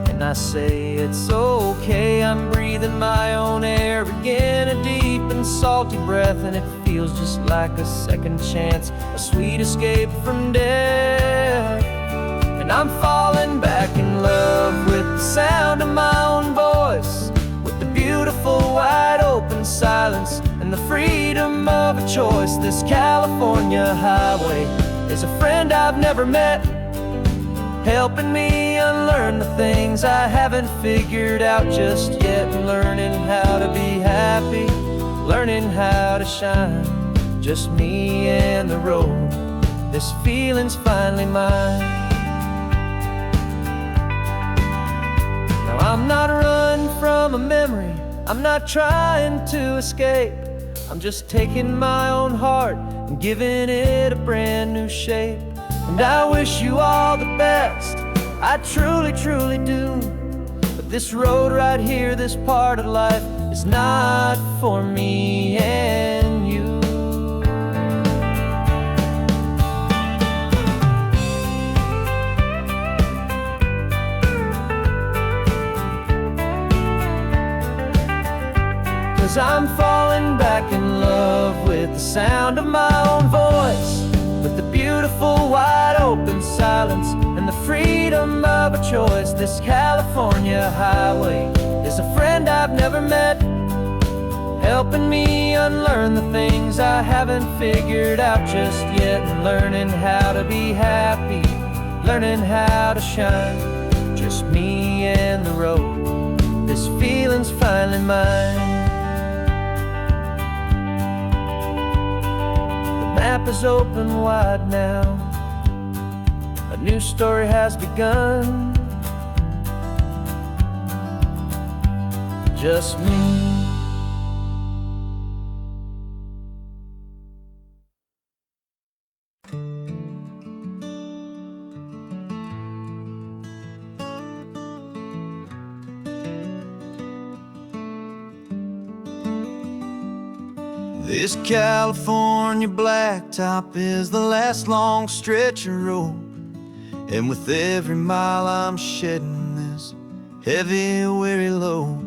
Speaker 1: And I say it's okay, I'm breathing my own air again, a deep and salty breath, and it feels just like a second chance, a sweet escape from death. And I'm falling back in love with the sound of my own voice, with the beautiful wide open silence and the freedom of a choice. This California highway is a friend I've never met, helping me unlearn the things I haven't figured out just yet. Learning how to be happy, learning how to shine, just me and the road. This feeling's finally mine. Now I'm not running from a memory, I'm not trying to escape. I'm just taking my own heart and giving it a brand new shape. And I wish you all the best, I truly, truly do. But this road right here, this part of life, is not for me and you. 'Cause I'm falling back in love with the sound of my own voice, with the beautiful wide open silence and the freedom of a choice. This California highway is a friend I've never met, helping me unlearn the things I haven't figured out just yet. And learning how to be happy, learning how to shine, just me and the road. This feeling's finally mine. The map is open wide now, a new story has begun. Just me. This California blacktop is the last long stretch of road, and with every mile I'm shedding this heavy, weary load.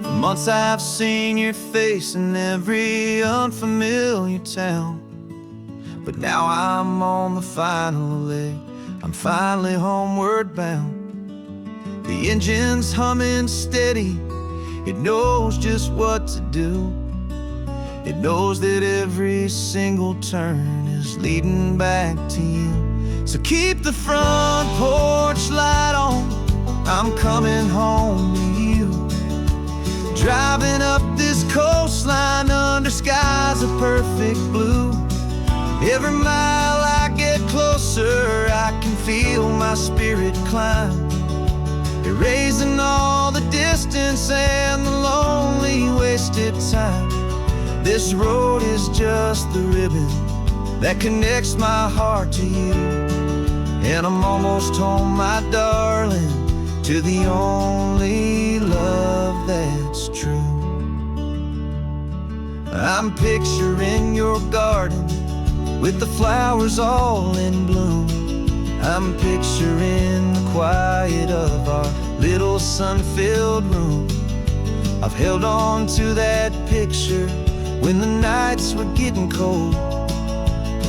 Speaker 1: For months I've seen your face in every unfamiliar town, but now I'm on the final leg, I'm finally homeward bound. The engine's humming steady, it knows just what to do. It knows that every single turn is leading back to you. So keep the front porch light on, I'm coming home to you. Driving up this coastline under skies of perfect blue. Every mile I get closer, I can feel my spirit climb, erasing all the distance and the lonely wasted time. This road is just the ribbon that connects my heart to you, and I'm almost home, my darling, to the only love that's true. I'm picturing your garden with the flowers all in bloom. I'm picturing the quiet of our little sun-filled room. I've held on to that picture when the nights were getting cold.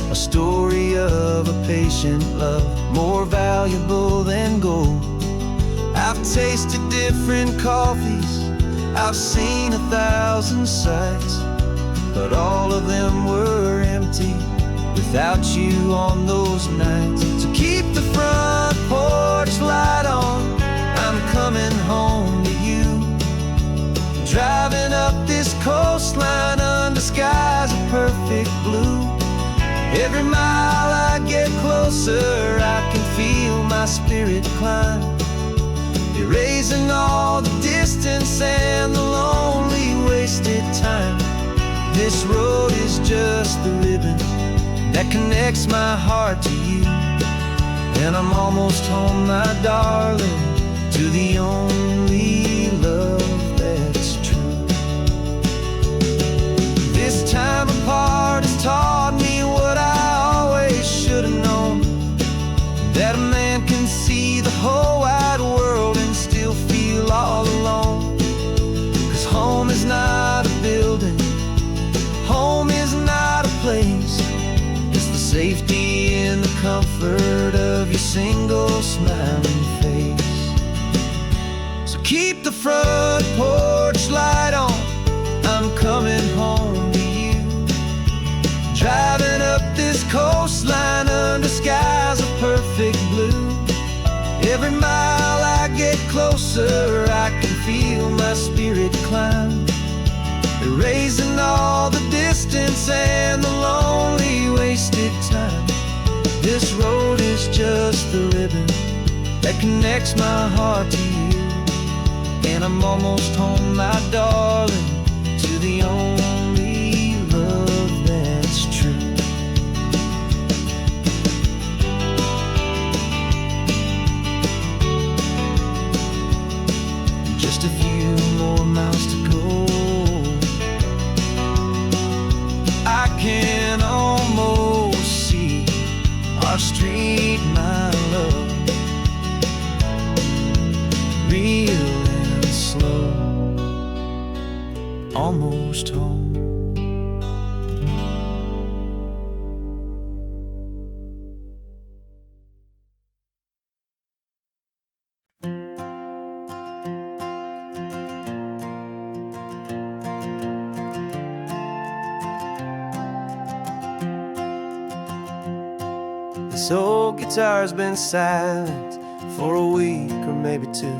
Speaker 1: A story of a patient love, more valuable than gold. I've tasted different coffees, I've seen 1,000 sights, but all of them were empty without you on those nights. So keep the front porch light on, I'm coming home to you. Driving up this coastline under skies of perfect blue. Every mile I get closer, I can feel my spirit climb, erasing all the distance and the lonely wasted time. This road is just the ribbon that connects my heart to you. And I'm almost home, my darling, to the only love that's true. This time apart has taught me what I always should have known, that a man can see the whole wide world and still feel all alone. 'Cause home is not a building, home is not a place, it's the safety and the comfort of your single smiling face. So keep the front porch light on, I'm coming home to you. Driving up this coastline under skies of perfect blue. Every mile I get closer, I can feel my spirit climb, erasing all the distance and the lonely wasted time. This road is just the ribbon that connects my heart to you. And I'm almost home, my darling, to the only love that's true. Just a few more miles to go, I can almost see our street, my love, real and slow, almost home. This old guitar's been silent for a week or maybe two,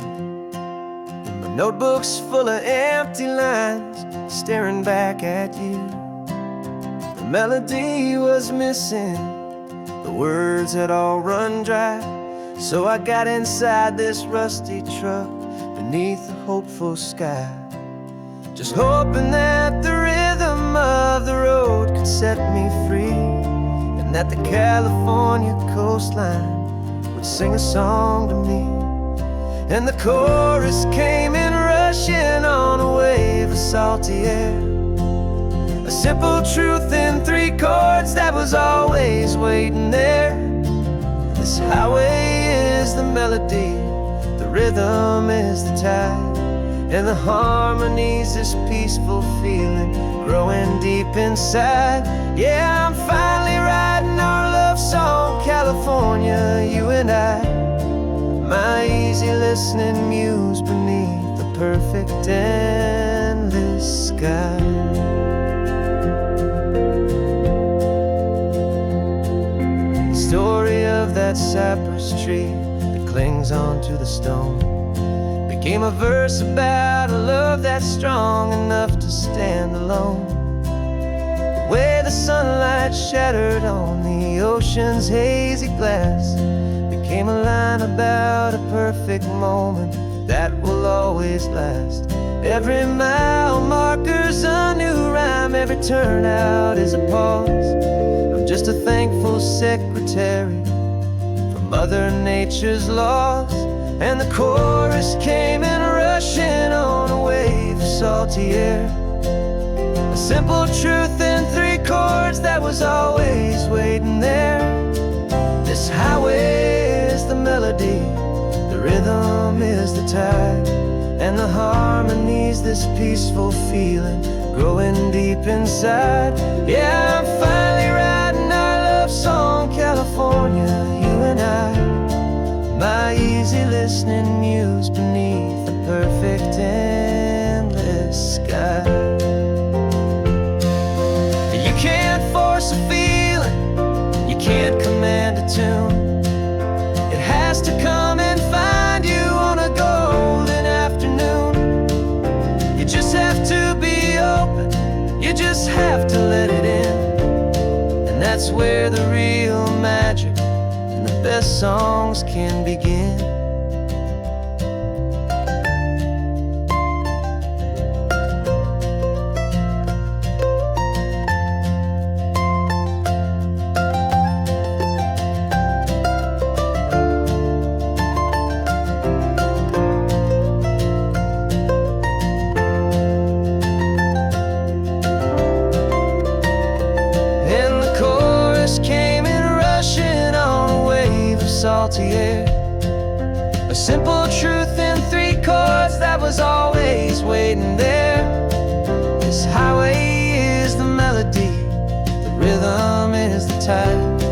Speaker 1: and my notebook's full of empty lines staring back at you. The melody was missing, the words had all run dry, so I got inside this rusty truck beneath the hopeful sky, just hoping that the rhythm of the road could set me free, and that the California coastline would sing a song to me. And the chorus came in rushing on a wave of salty air, a simple truth in 3 chords that was always waiting there. This highway is the melody, the rhythm is the tide, and the harmony's this peaceful feeling growing deep inside. Yeah, I'm finally writing our love song, California, you and I, my easy listening muse beneath the perfect endless sky. The story of that cypress tree that clings onto the stone became a verse about a love that's strong enough to stand alone. The way the sunlight shattered on the ocean's hazy glass became a line about a perfect moment that will always last. Every mile marker's a new rhyme, every turnout is a pause. I'm just a thankful secretary for Mother Nature's laws. And the chorus came in rushing on a wave of salty air, a simple truth in 3 chords that was always waiting there. This highway is the melody, the rhythm is the tide, and the harmony's this peaceful feeling growing deep inside. Yeah, I'm finally writing our love song, California, you and I. My easy listening muse beneath the perfect endless sky. You can't force a feeling, you can't command a tune. It has to come and find you on a golden afternoon. You just have to be open, you just have to let it in. And that's where the real magic and the best songs can begin. Salty air, a simple truth in 3 chords that was always waiting there. This highway is the melody, the rhythm is the tide,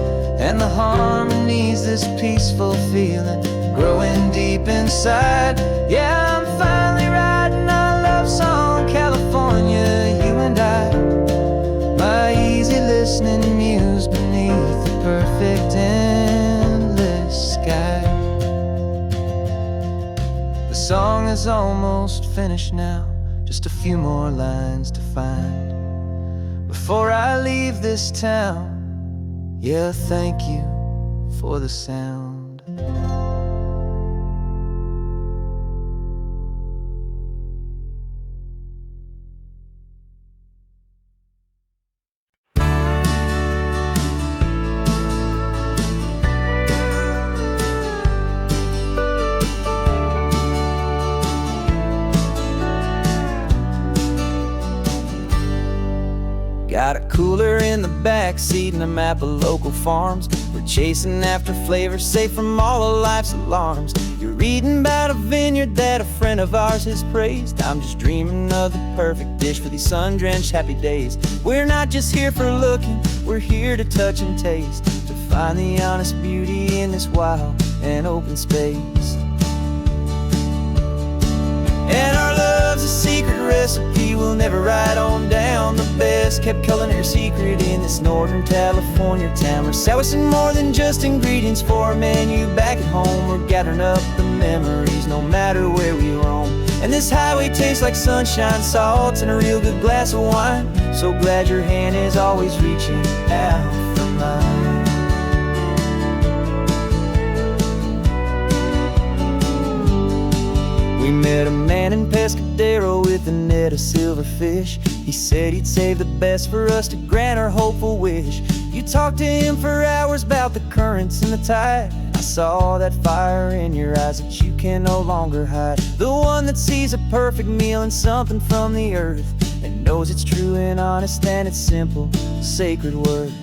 Speaker 1: and the harmony's this peaceful feeling growing deep inside. Yeah, I'm finally writing our love song, California, you and I. My easy listening muse beneath the perfect sky. The song is almost finished now, just a few more lines to find before I leave this town. Yeah, thank you for the sound. Got a cooler in the back seat and a map of local farms. We're chasing after flavors safe from all of life's alarms. You're reading about a vineyard that a friend of ours has praised. I'm just dreaming of the perfect dish for these sun-drenched happy days. We're not just here for looking, we're here to touch and taste, to find the honest beauty in this wild and open space. And our love's a secret recipe we'll never write on down. The best kept culinary secret in this Northern California town. We're selling more than just ingredients for a menu back at home. We're gathering up the memories no matter where we roam. And this highway tastes like sunshine, salt, and a real good glass of wine. So glad your hand is always reaching out for mine. We met a man in Pescadero with a net of silverfish. He said he'd save the best for us to grant our hopeful wish. You talked to him for hours about the currents and the tide. I saw that fire in your eyes that you can no longer hide. The one that sees a perfect meal in something from the earth, and knows it's true and honest and it's simple, sacred worth.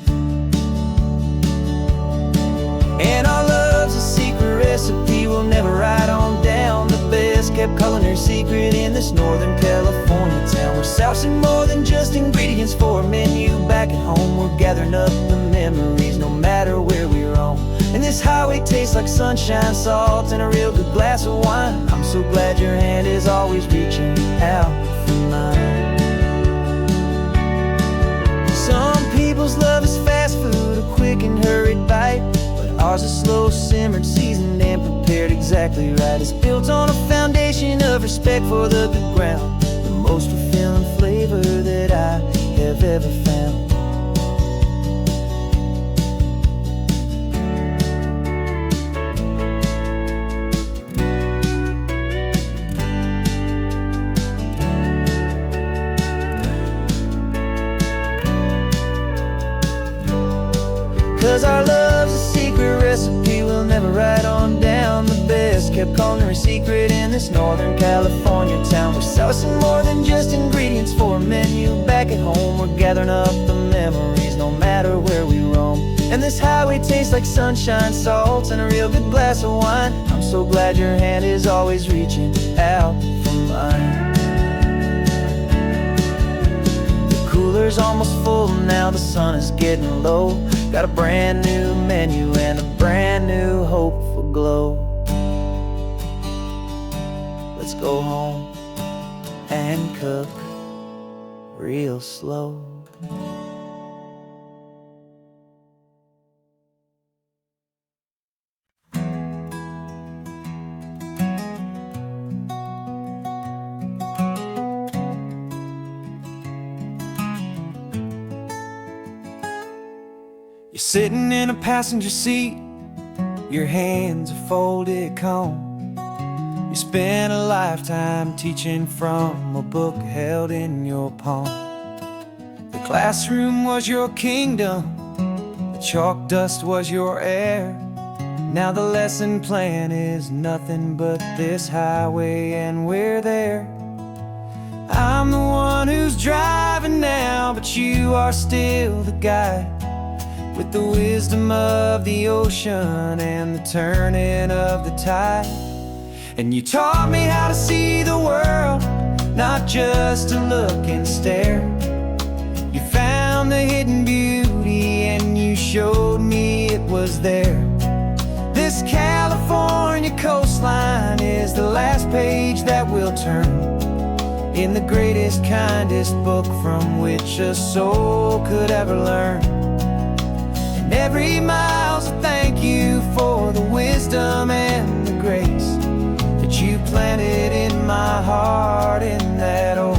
Speaker 1: And our love's a secret recipe we'll never write on down. The best kept culinary secret in this Northern California town. We're sourcing more than just ingredients for a menu back at home. We're gathering up the memories no matter where we roam. And this highway tastes like sunshine, salt, and a real good glass of wine. I'm so glad your hand is always reaching out for mine. Some people's love is fast food, a quick and hurried bite. Ours is slow simmered, seasoned, and prepared exactly right. It's built on a foundation of respect for the good ground, the most fulfilling flavor that I have ever found. 'Cause our love's a secret recipe we'll never write on down. The best kept culinary secret in this Northern California town. We're sourcing more than just ingredients for a menu back at home. like sunshine, salts, and a real good glass of wine. I'm so glad your hand is always reaching out for mine. The cooler's almost full now, the sun is getting low. Got a brand new menu and a brand new hopeful glow. Let's go home and cook real slow. You're sitting in a passenger seat, your hands are folded calm. You spent a lifetime teaching from a book held in your palm. The classroom was your kingdom, the chalk dust was your air. Now the lesson plan is nothing but this highway and we're there. I'm the one who's driving now, but you are still the guide, with the wisdom of the ocean and the turning of the tide. And you taught me how to see the world, not just to look and stare. You found the hidden beauty and you showed me it was there. This California coastline is the last page that we'll turn in the greatest, kindest book from which a soul could ever learn. And every mile's a thank you for the wisdom and the grace that you planted in my heart in that old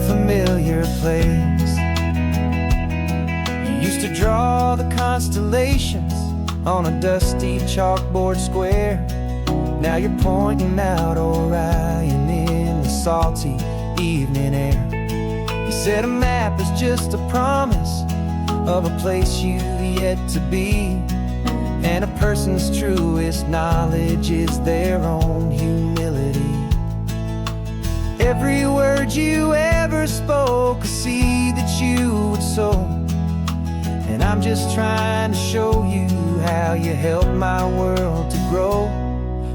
Speaker 1: familiar place. You used to draw the constellations on a dusty chalkboard square. Now you're pointing out Orion in the salty evening air. You said a map is just a promise of a place you've yet to be, and a person's truest knowledge is their own humility. Every word you ever spoke, a seed that you would sow, and I'm just trying to show you how you helped my world to grow.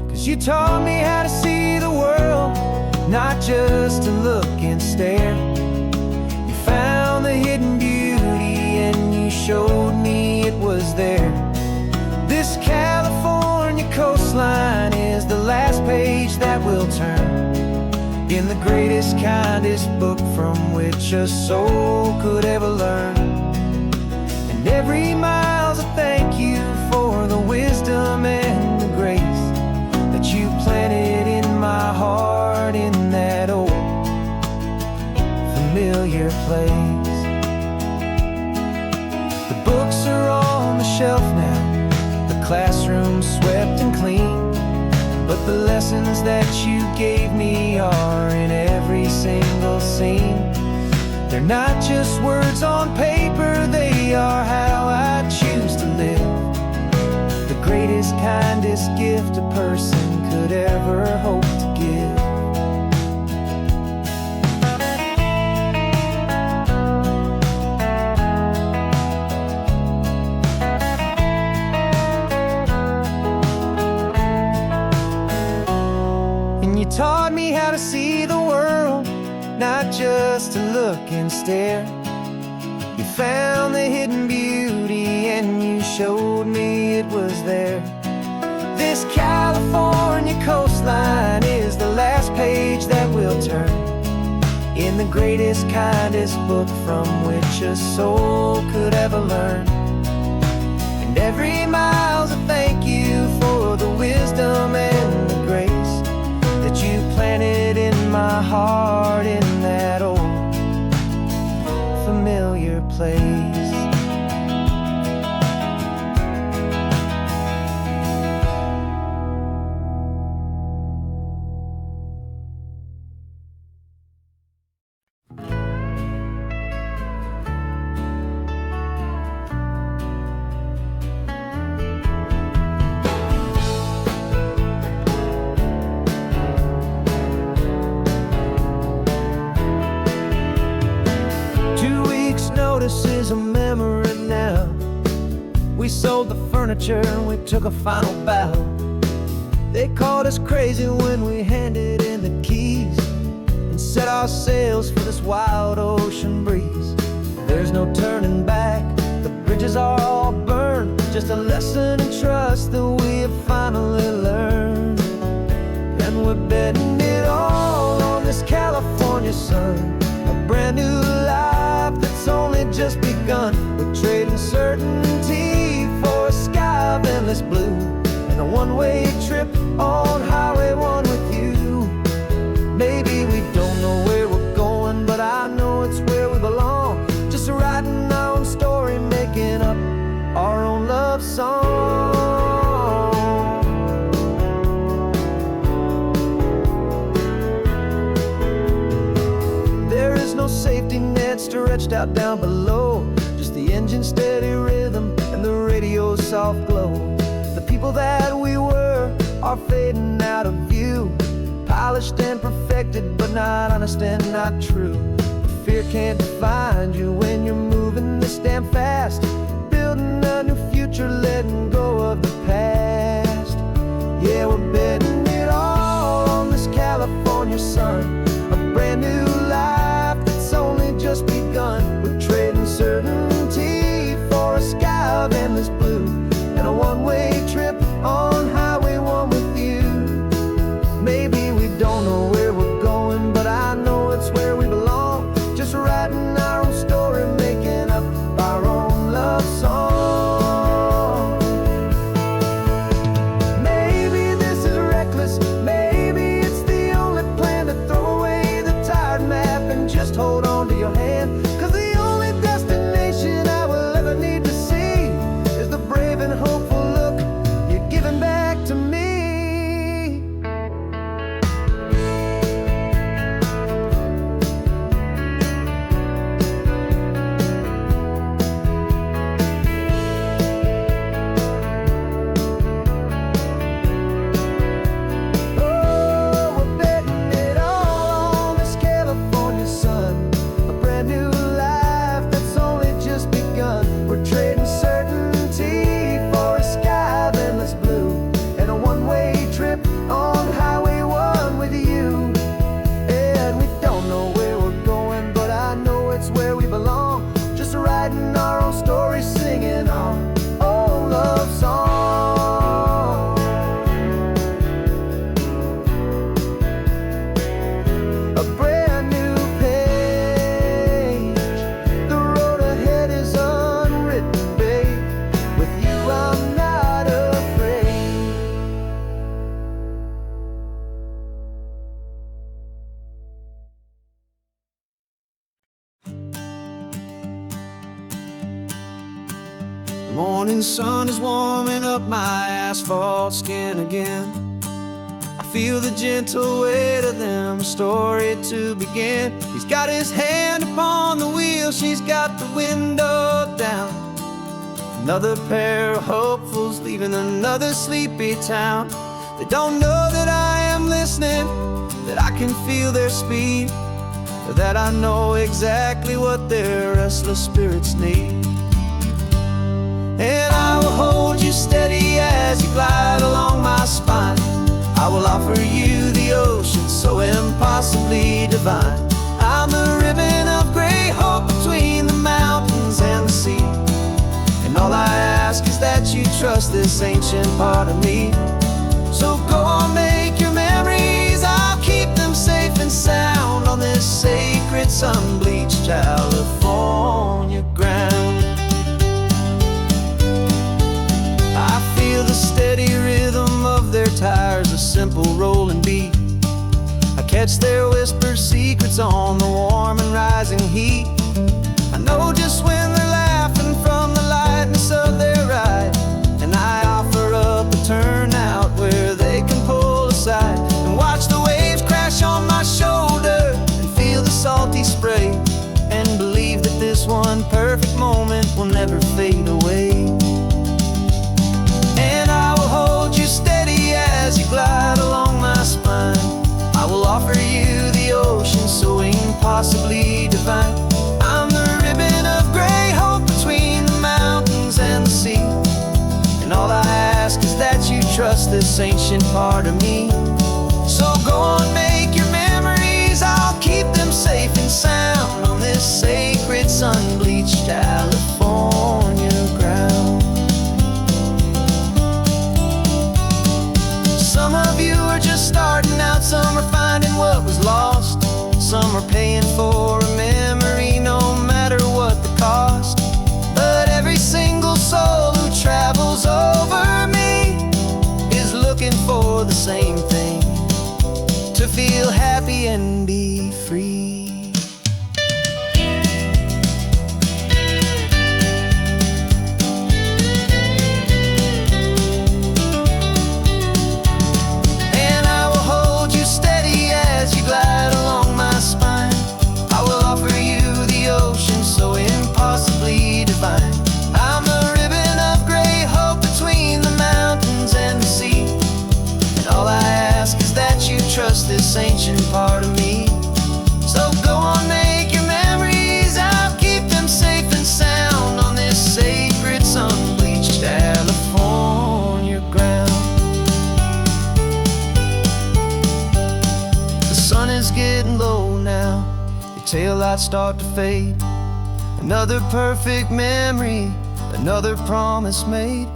Speaker 1: 'Cause you taught me how to see the world, not just to look and stare. You found the hidden beauty and you showed me it was there. This California coastline is the last page that we'll turn in the greatest, kindest book from which a soul could ever learn. And every mile's a thank you for the wisdom and the grace that you planted in my heart in that old familiar place. The books are on the shelf now, the classroom swept and clean, but the lessons that you gave me are in every single scene. They're not just words on paper, they are how I choose to live. The greatest, kindest gift a person could ever hope to give. You taught me how to see the world, not just to look and stare. You found the hidden beauty and you showed me it was there. This California coastline is the last page that we'll turn in the greatest, kindest book from which a soul could ever learn. And every mile's a thank you for the wisdom and the grace that you planted in my heart in that old familiar place. Notice is a memory now. We sold the furniture and we took a final bow. They called us crazy when we handed in the keys and set our sails for this wild ocean breeze. There's no turning back, the bridges are all burned, just a lesson in trust that we have finally learned. And we're betting it all on this California sun, a brand new life that's only just begun. We're trading certainty for a sky of endless blue and a one-way trip on Highway 1 with you. Maybe we don't know where we're going, but I know it's where we belong. Just writing our own story, making up our own love song. There is no safety net stretched out down below, just the engine's steady rhythm and the radio's soft glow. The people that we were are fading out of view, polished and perfected, but not honest and not true. Fear can't define you when you're moving this damn fast, building a new future, letting go of the past. Yeah, we're betting it all on this California sun, a brand new life that's only just begun. We're trading certainty for a sky of endless blue and a one-way trip on Highway 1 with you. Maybe we don't know where we're going, but I know it's where we belong. Just writing our own story, making up our own love song. Maybe this is reckless, maybe it's the only plan to throw away the tired map and just hold on to your hand. 'Cause the only destination I will ever need to see is the brave and hopeful look you're giving back to me. The morning sun is warming up my asphalt skin again. I feel the gentle weight of them, a story to begin. He's got his hand upon the wheel, she's got the window down. Another pair of hopefuls leaving another sleepy town. They don't know that I am listening, that I can feel their speed, or that I know exactly what their restless spirits need. And I will hold you steady as you glide along my spine. I will offer you the ocean so impossibly divine. I'm the ribbon of gray hope between the mountains and the sea. And all I ask is that you trust this ancient part of me. So go on, make your memories, I'll keep them safe and sound on this sacred sun-bleached California ground. I feel the steady rhythm of their tires, a simple rolling beat. I catch their whispered secrets on the warm and rising heat. I know just when they're laughing from the lightness of their ride, and I offer up a turnout where they can pull aside and watch the waves crash on my shoulder and feel the salty spray, and believe that this one perfect moment will never fade away. And I will hold you steady as you glide along my spine. I will offer you the ocean so impossibly divine. I'm the ribbon of gray hope between the mountains and the sea. ancient part of me. So go on, make your memories, I'll keep them safe and sound on this sacred sun-bleached California ground. Some of you are just starting out, some are finding what was lost, some are paying for a memory no matter what the cost. But every single soul who travels over me is looking for the same thing: to feel happy and be free. And I will hold you steady as you glide along my spine. I will offer you the ocean so impossibly divine. I'm a ribbon of gray hope between the mountains and the sea, and all I ask is that you trust this ancient part of me. So go on, make your memories, I'll keep them safe and sound on this sacred sun-bleached California ground. The sun is getting low now, your taillights start to fade. Another perfect memory, another promise made.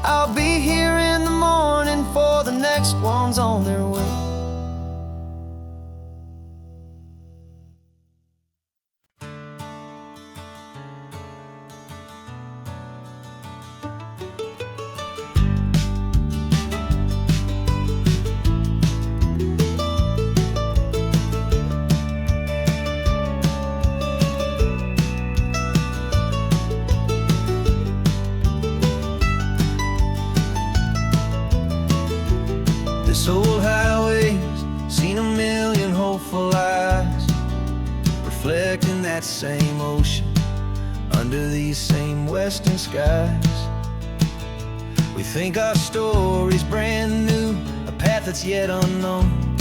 Speaker 1: I'll be here in the morning for the next ones on their way. This old highway's seen a million hopeful eyes, reflecting that same ocean under these same western skies. We think our story's brand new, a path that's yet unknown,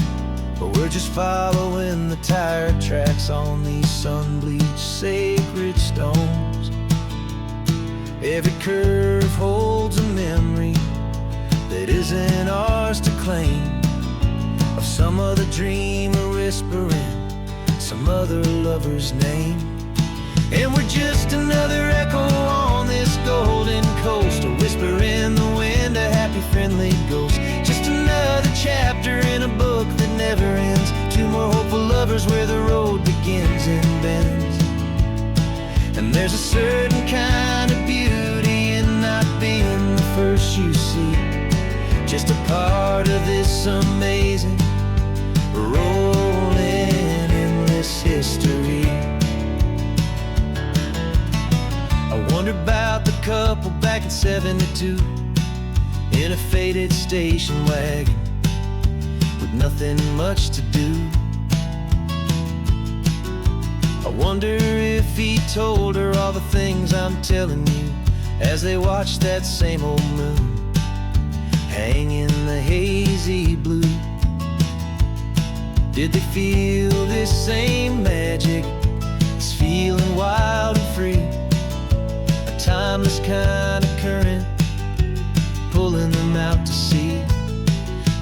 Speaker 1: but we're just following the tire tracks on these sun-bleached sacred stones. Every curve holds a memory that isn't ours to claim, of some other dreamer whispering some other lover's name. And we're just another echo on this golden coast, a whisper in the wind, a happy friendly ghost. Just another chapter in a book that never ends, two more hopeful lovers where the road begins and bends. And there's a certain kind of beauty in not being the first you see, just a part of this amazing, rolling, endless history. I wonder about the couple back in '72 in a faded station wagon with nothing much to do. I wonder if he told her all the things I'm telling you as they watched that same old moon hang in the hazy blue. Did they feel this same magic, this feeling wild and free, a timeless kind of current pulling them out to sea?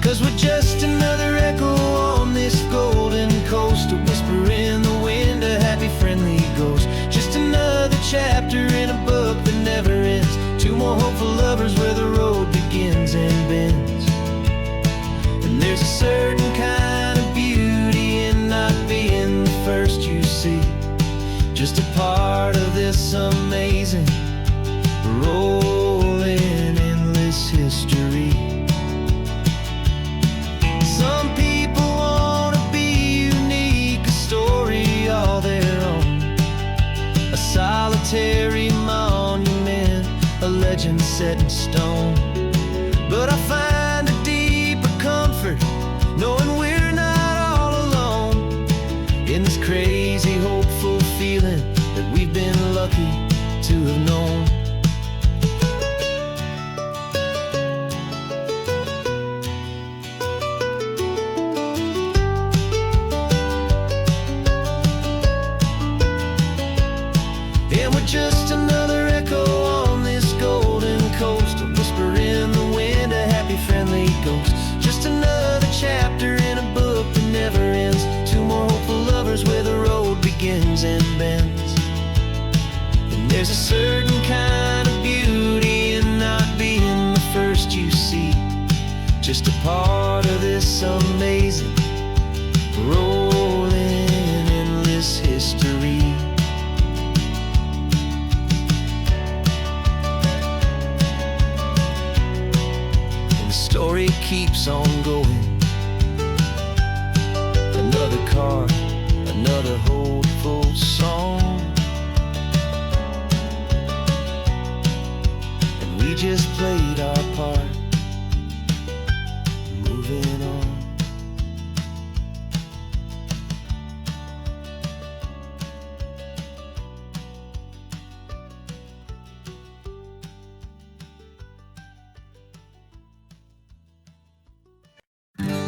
Speaker 1: 'Cause we're just another echo on this golden coast, a whisper in the wind, a happy friendly ghost. Just another chapter in a book that never ends, two more hopeful lovers where the road begins and bends. And there's a certain kind of beauty in not being the first you see, just a part of this amazing, rolling, endless history. Some people wanna be unique, a story all their own, a solitary monument, a legend set in stone. But I find a deeper comfort knowing we're not all alone in this crazy, hopeful feeling that we've been lucky to have known. And we're just another echo on this golden coast, a whisper in the wind, a happy friendly ghost. friends. And there's a certain kind of beauty in not being the first you see, just a part of this amazing, rolling, endless history. And the story keeps on going. Another card, another hopeful song, and we just played our part, moving on.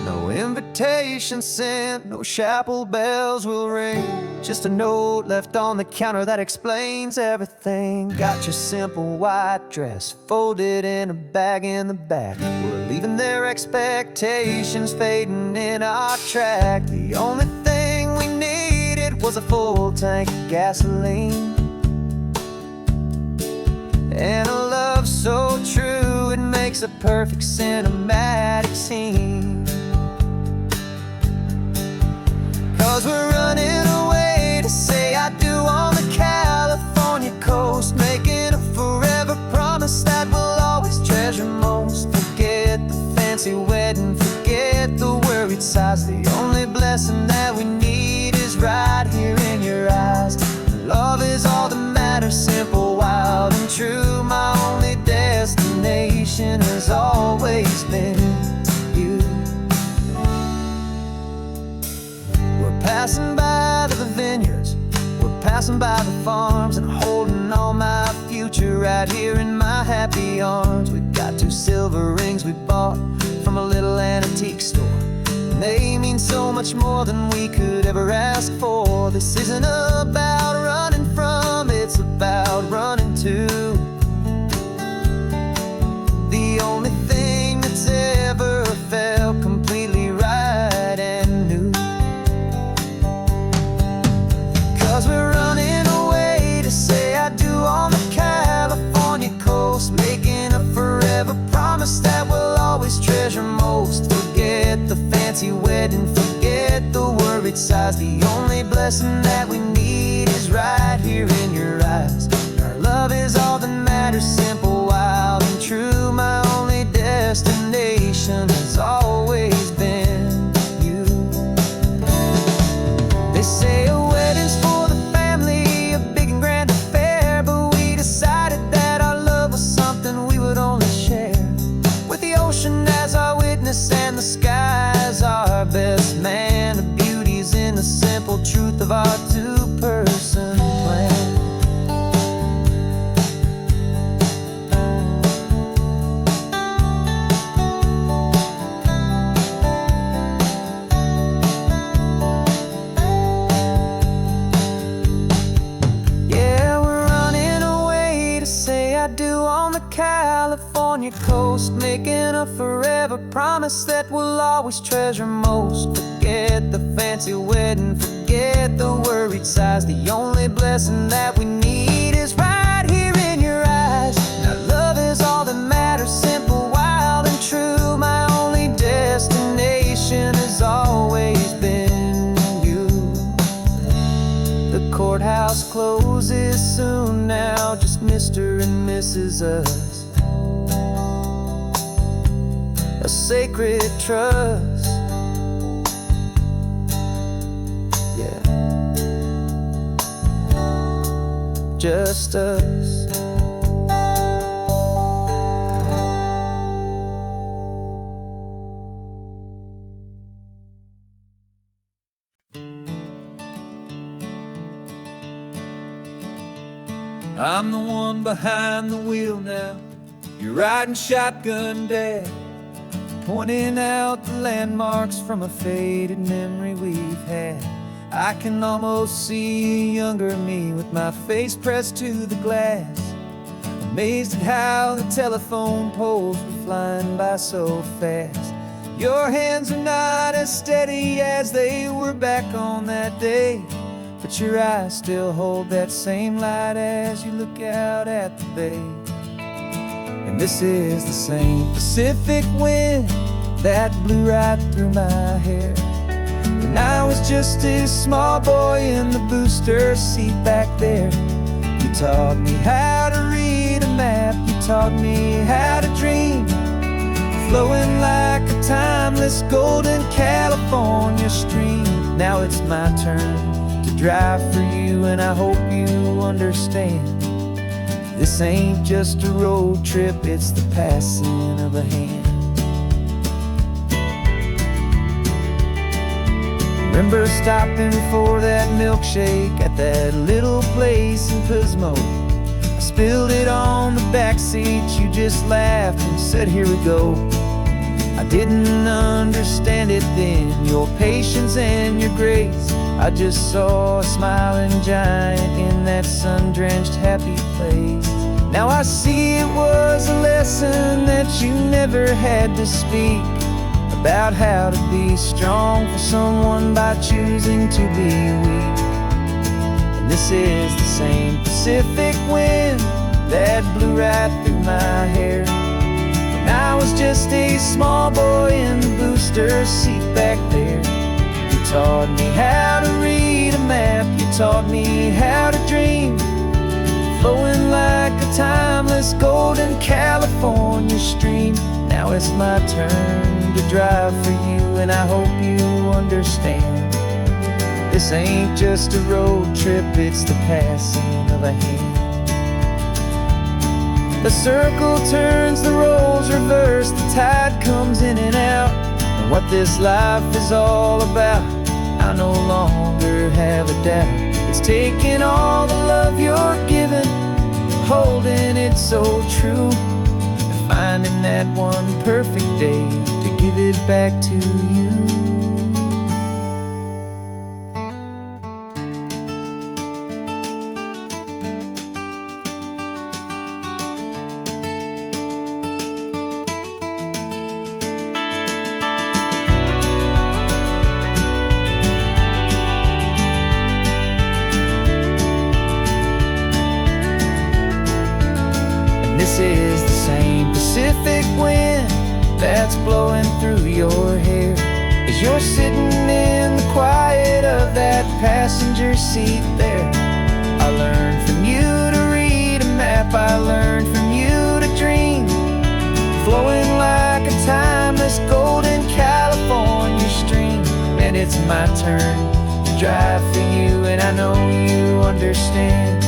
Speaker 1: No invitation sent, no chapel bells will ring, just a note left on the counter that explains everything. Got your simple white dress folded in a bag in the back. We're leaving their expectations fading in our track. The only thing we needed was a full tank of gasoline, and a love so true it makes a perfect cinematic scene. 'Cause we're running away to say I do on the California coast, making a forever promise that we'll always treasure most. Forget the fancy wedding, forget the worried sighs. The only blessing that we need is right here in your eyes. Love is all that matters, simple, wild, and true. My only destination has always been you. Passing by the vineyards, we're passing by the farms, and holding all my future right here in my happy arms. We've got 2 silver rings we bought from a little antique store, and they mean so much more than we could ever ask for. This isn't about running from, it's about running to the only thing that's ever felt completely right and new. 'Cause we're running away to say I do on the California coast, making a forever promise that we'll always treasure most. Forget the fancy wedding, forget the worried sighs. The only blessing that we need is right here in your eyes. Our love is all that matters, simple, wild, and true. My only destination has always been you. They say a wedding's for the family, a big and grand affair, but we decided that our love was something we would only share with the ocean as our witness and the sky as our best man. The beauty's in the simple truth of our 2-person plan. California coast, making a forever promise that we'll always treasure most. Forget the fancy wedding, forget the worried sighs. The only blessing that we need is right here in your eyes. Now love is all that matters, simple, wild, and true. My only destination has always been you. The courthouse closes soon now, just Mr. and Mrs. Us. A sacred trust, yeah, just us. I'm the one behind the wheel now, you're riding shotgun, Dad, pointing out the landmarks from a faded memory we've had. I can almost see a younger me with my face pressed to the glass, amazed at how the telephone poles were flying by so fast. Your hands are not as steady as they were back on that day, but your eyes still hold that same light as you look out at the bay. And this is the same Pacific wind that blew right through my hair when I was just a small boy in the booster seat back there. You taught me how to read a map, you taught me how to dream, flowing like a timeless golden California stream. Now it's my turn to drive for you, and I hope you understand. This ain't just a road trip, it's the passing of a hand. Remember stopping for that milkshake at that little place in Pismo. I spilled it on the back seat, you just laughed and said, "Here we go." I didn't understand it then, your patience and your grace. I just saw a smiling giant in that sun-drenched happy place. Now I see it was a lesson that you never had to speak, about how to be strong for someone by choosing to be weak. And this is the same Pacific wind that blew right through my hair when I was just a small boy in the booster seat back there. You taught me how to read a map, you taught me how to dream, flowing like a timeless golden California stream. Now it's my turn to drive for you, and I hope you understand. This ain't just a road trip, it's the passing of a hand. The circle turns, the roles reverse, the tide comes in and out. And what this life is all about, I no longer have a doubt. It's taking all the love you're giving, holding it so true, and finding that one perfect day to give it back to you. This is the same Pacific wind that's blowing through your hair as you're sitting in the quiet of that passenger seat there. I learned from you to read a map, I learned from you to dream, flowing like a timeless golden California stream. And it's my turn to drive for you, and I know you understand.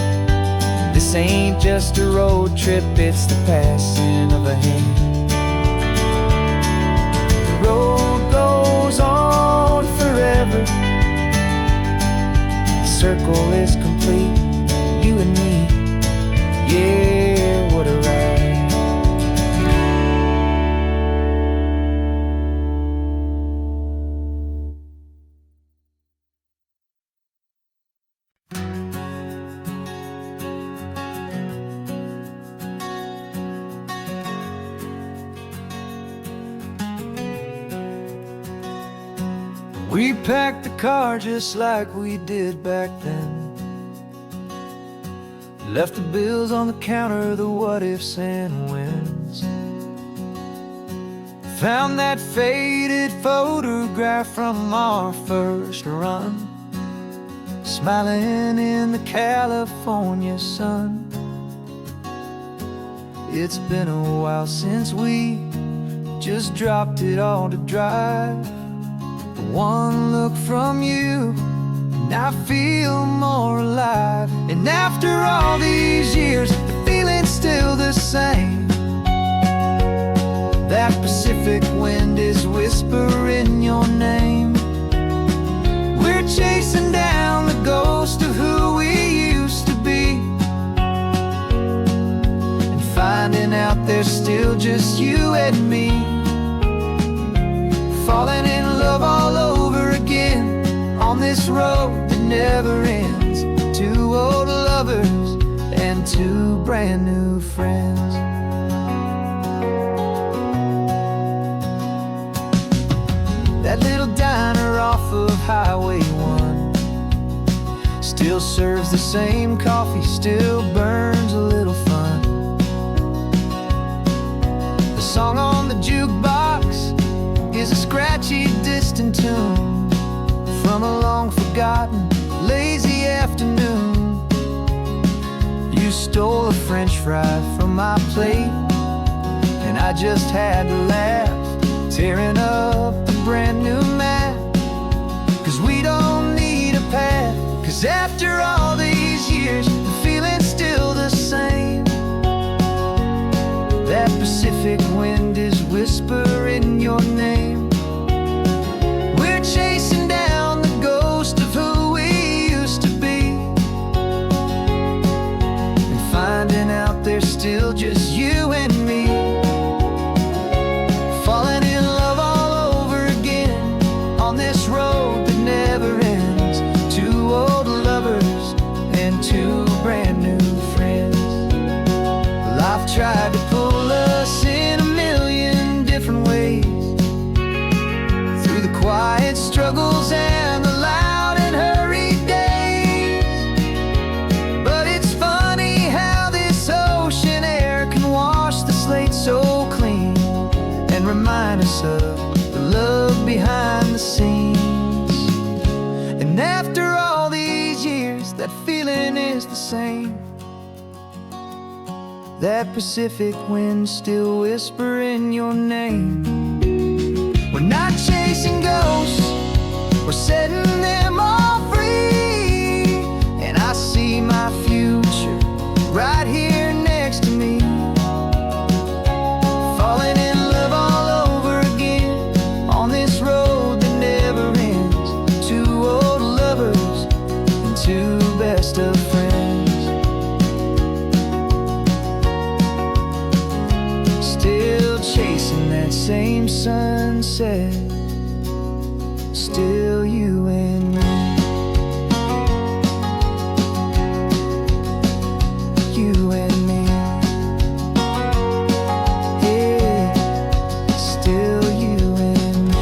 Speaker 1: This ain't just a road trip, it's the passing of a hand. The road goes on forever, the circle is complete, you and me, yeah, what a ride. We packed the car just like we did back then, left the bills on the counter, the what-ifs and whens. Found that faded photograph from our first run, smiling in the California sun. It's been a while since we just dropped it all to drive. One look from you, and I feel more alive. And after all these years, the feeling's still the same. That Pacific wind is whispering your name. We're chasing down the ghost of who we used to be, and finding out there's still just you and me. Falling in love all over again on this road that never ends. Two old lovers and two brand new friends. That little diner off of Highway 1 still serves the same coffee, still burns a little fun. The song on the jukebox is a scratchy, distant tune from a long-forgotten, lazy afternoon. You stole a French fry from my plate, and I just had to laugh, tearing up the brand new map. 'Cause we don't need a path, 'cause after all these years, the feeling's still the same. That Pacific wind is whispering your name. We're chasing down the ghost of who we used to be, and finding out there's still just you and me. Falling in love all over again on this road that never ends. Two old lovers and two brand new friends. Life tried to pull us in a million different ways, through the quiet struggles and the loud and hurried days. But it's funny how this ocean air can wash the slate so clean, and remind us of the love behind the scenes. And after all these years, that feeling is the same. That Pacific wind still whispering your name. We're not chasing ghosts, we're setting them all free. And I see my future right here next to me, falling in love all over again on this road that never ends. Two old lovers and two best of friends, still chasing that same sunset, still you and me. You and me. Yeah, still you and me.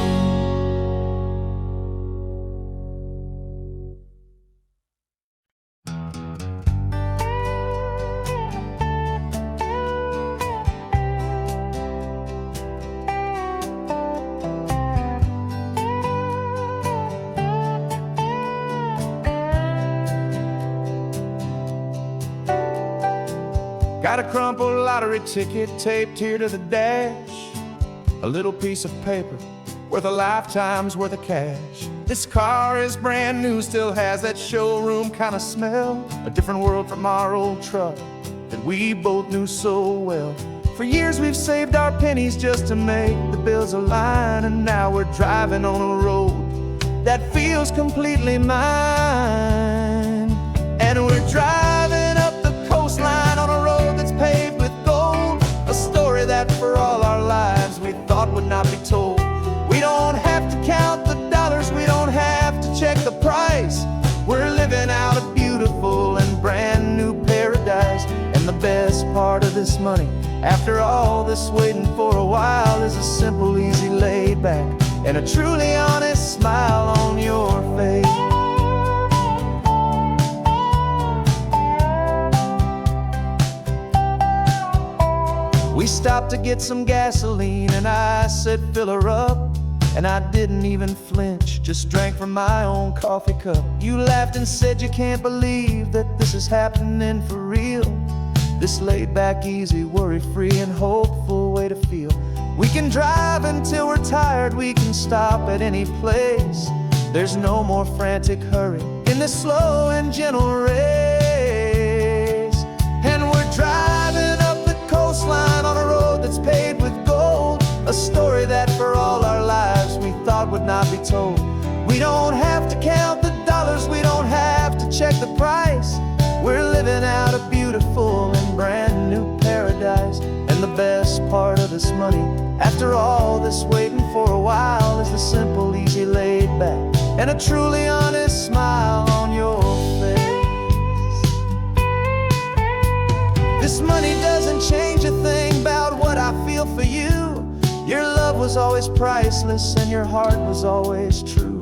Speaker 2: Got a crumpled lottery ticket taped here to the dash, a little piece of paper worth a lifetime's worth of cash. This car is brand new, still has that showroom kind of smell, a different world from our old truck that we both knew so well. For years we've saved our pennies just to make the bills align, and now we're driving on a road that feels completely mine. And we're driving up the coastline on a road that's paved with gold, a story that for all our lives we thought would not be told. We don't have to count the dollars, we don't have to check the price. We're living out a beautiful and brand new paradise. And the best part of this money, after all this waiting for a while, is a simple, easy, laid back, and a truly honest smile on your face. We stopped to get some gasoline, and I said, fill her up. And I didn't even flinch, just drank from my own coffee cup. You laughed and said you can't believe that this is happening for real. This laid back, easy, worry-free and hopeful way to feel. We can drive until we're tired, we can stop at any place. There's no more frantic hurry in this slow and gentle race. And we're driving up the coastline on a road that's paved with gold, a story that for all our lives we thought would not be told. We don't have to count the dollars, we don't have to check the price. We're living out a beautiful and brand new paradise. And the best part of this money, after all this waiting for a while, is the simple, easy, laid back, and a truly honest smile on your face. This money doesn't change a thing about what I feel for you. Your love was always priceless and your heart was always true.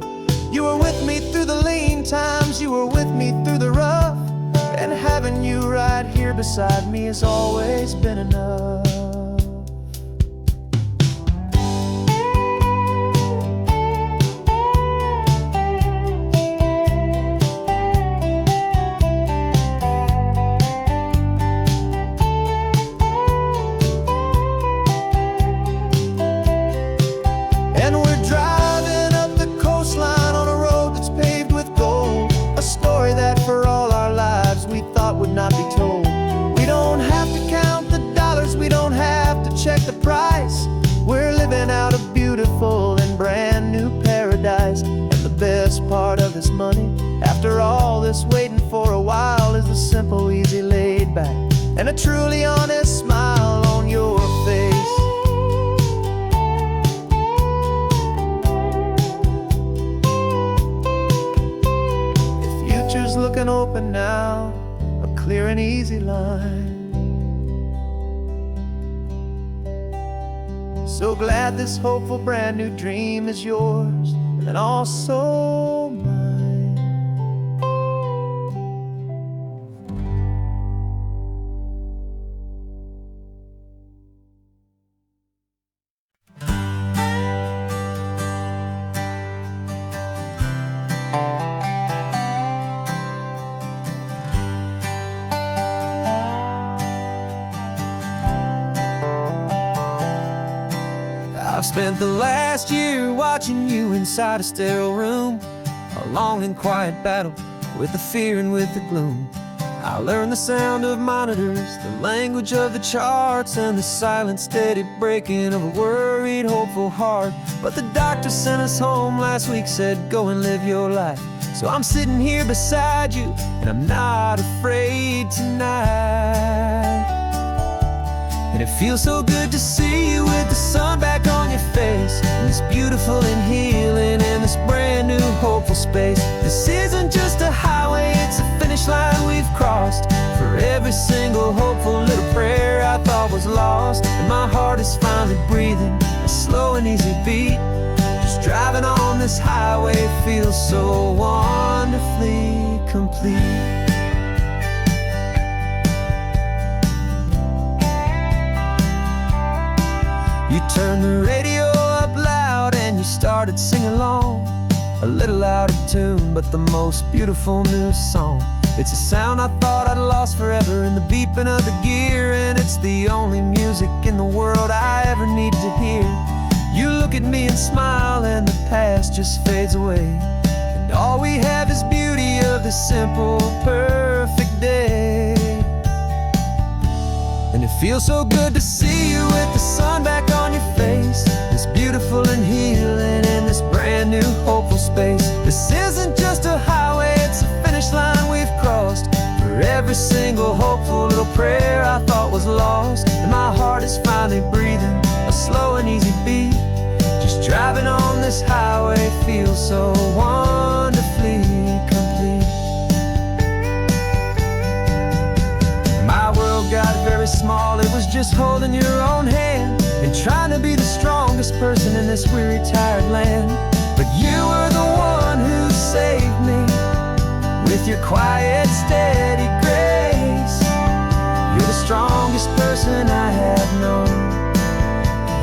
Speaker 2: You were with me through the lean times, you were with me through the rough, and having you right here beside me has always been enough.
Speaker 1: Not be told. We don't have to count the dollars, we don't have to check the price. We're living out a beautiful and brand new paradise. And the best part of this money, after all this waiting for a while, is the simple, easy, laid back, and a truly honest smile on your face. The future's looking open now, clear and easy line. So glad this hopeful brand new dream is yours and also mine. I've spent the last year watching you inside a sterile room, a long and quiet battle with the fear and with the gloom. I learned the sound of monitors, the language of the charts, and the silent, steady breaking of a worried, hopeful heart. But the doctor sent us home last week, said, go and live your life. So I'm sitting here beside you, and I'm not afraid tonight. And it feels so good to see you with the sun back on your face, and this beautiful and healing in this brand new hopeful space. This isn't just a highway, it's a finish line we've crossed. For every single hopeful little prayer I thought was lost, and my heart is finally breathing a slow and easy beat. Just driving on this highway feels so wonderfully complete. You turned the radio up loud and you started singing along, a little out of tune, but the most beautiful new song. It's a sound I thought I'd lost forever in the beeping of the gear, and it's the only music in the world I ever need to hear. You look at me and smile, and the past just fades away, and all we have is beauty of this simple, perfect day. And it feels so good to see you with the sun back on your face, this beautiful and healing in this brand new hopeful space. This isn't just a highway, it's a finish line we've crossed. For every single hopeful little prayer I thought was lost, and my heart is finally breathing a slow and easy beat. Just driving on this highway feels so wonderfully complete. My world got very small, it was just holding your own hand and trying to be the strongest person in this weary, tired land. But you were the one who saved me with your quiet, steady grace. You're the strongest person I have known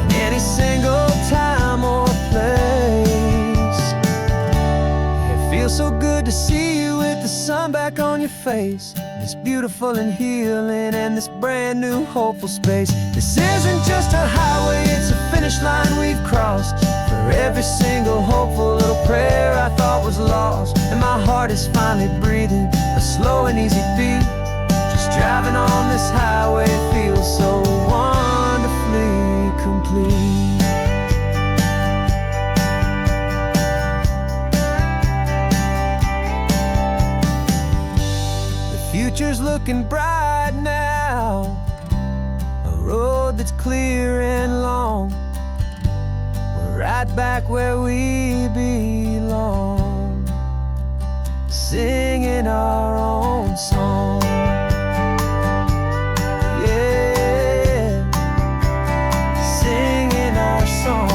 Speaker 1: in any single time or place. It feels so good to see you with the sun back on your face, this beautiful and healing and this brand new hopeful space. This isn't just a highway, it's a finish line we've crossed. For every single hopeful little prayer I thought was lost, and my heart is finally breathing a slow and easy beat. Just driving on this highway feels so wonderfully complete. Future's looking bright now, a road that's clear and long. We're right back where we belong, singing our own song. Yeah, singing our song.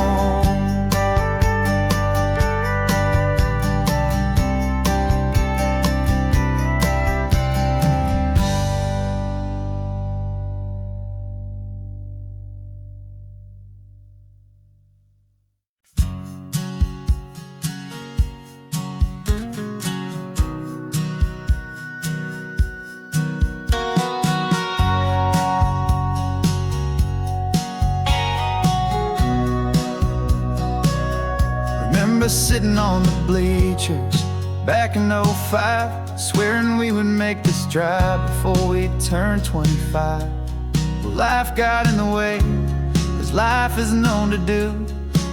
Speaker 3: just sitting on the bleachers back in '05, swearing we would make this drive before we turned 25. But life got in the way, as life is known to do,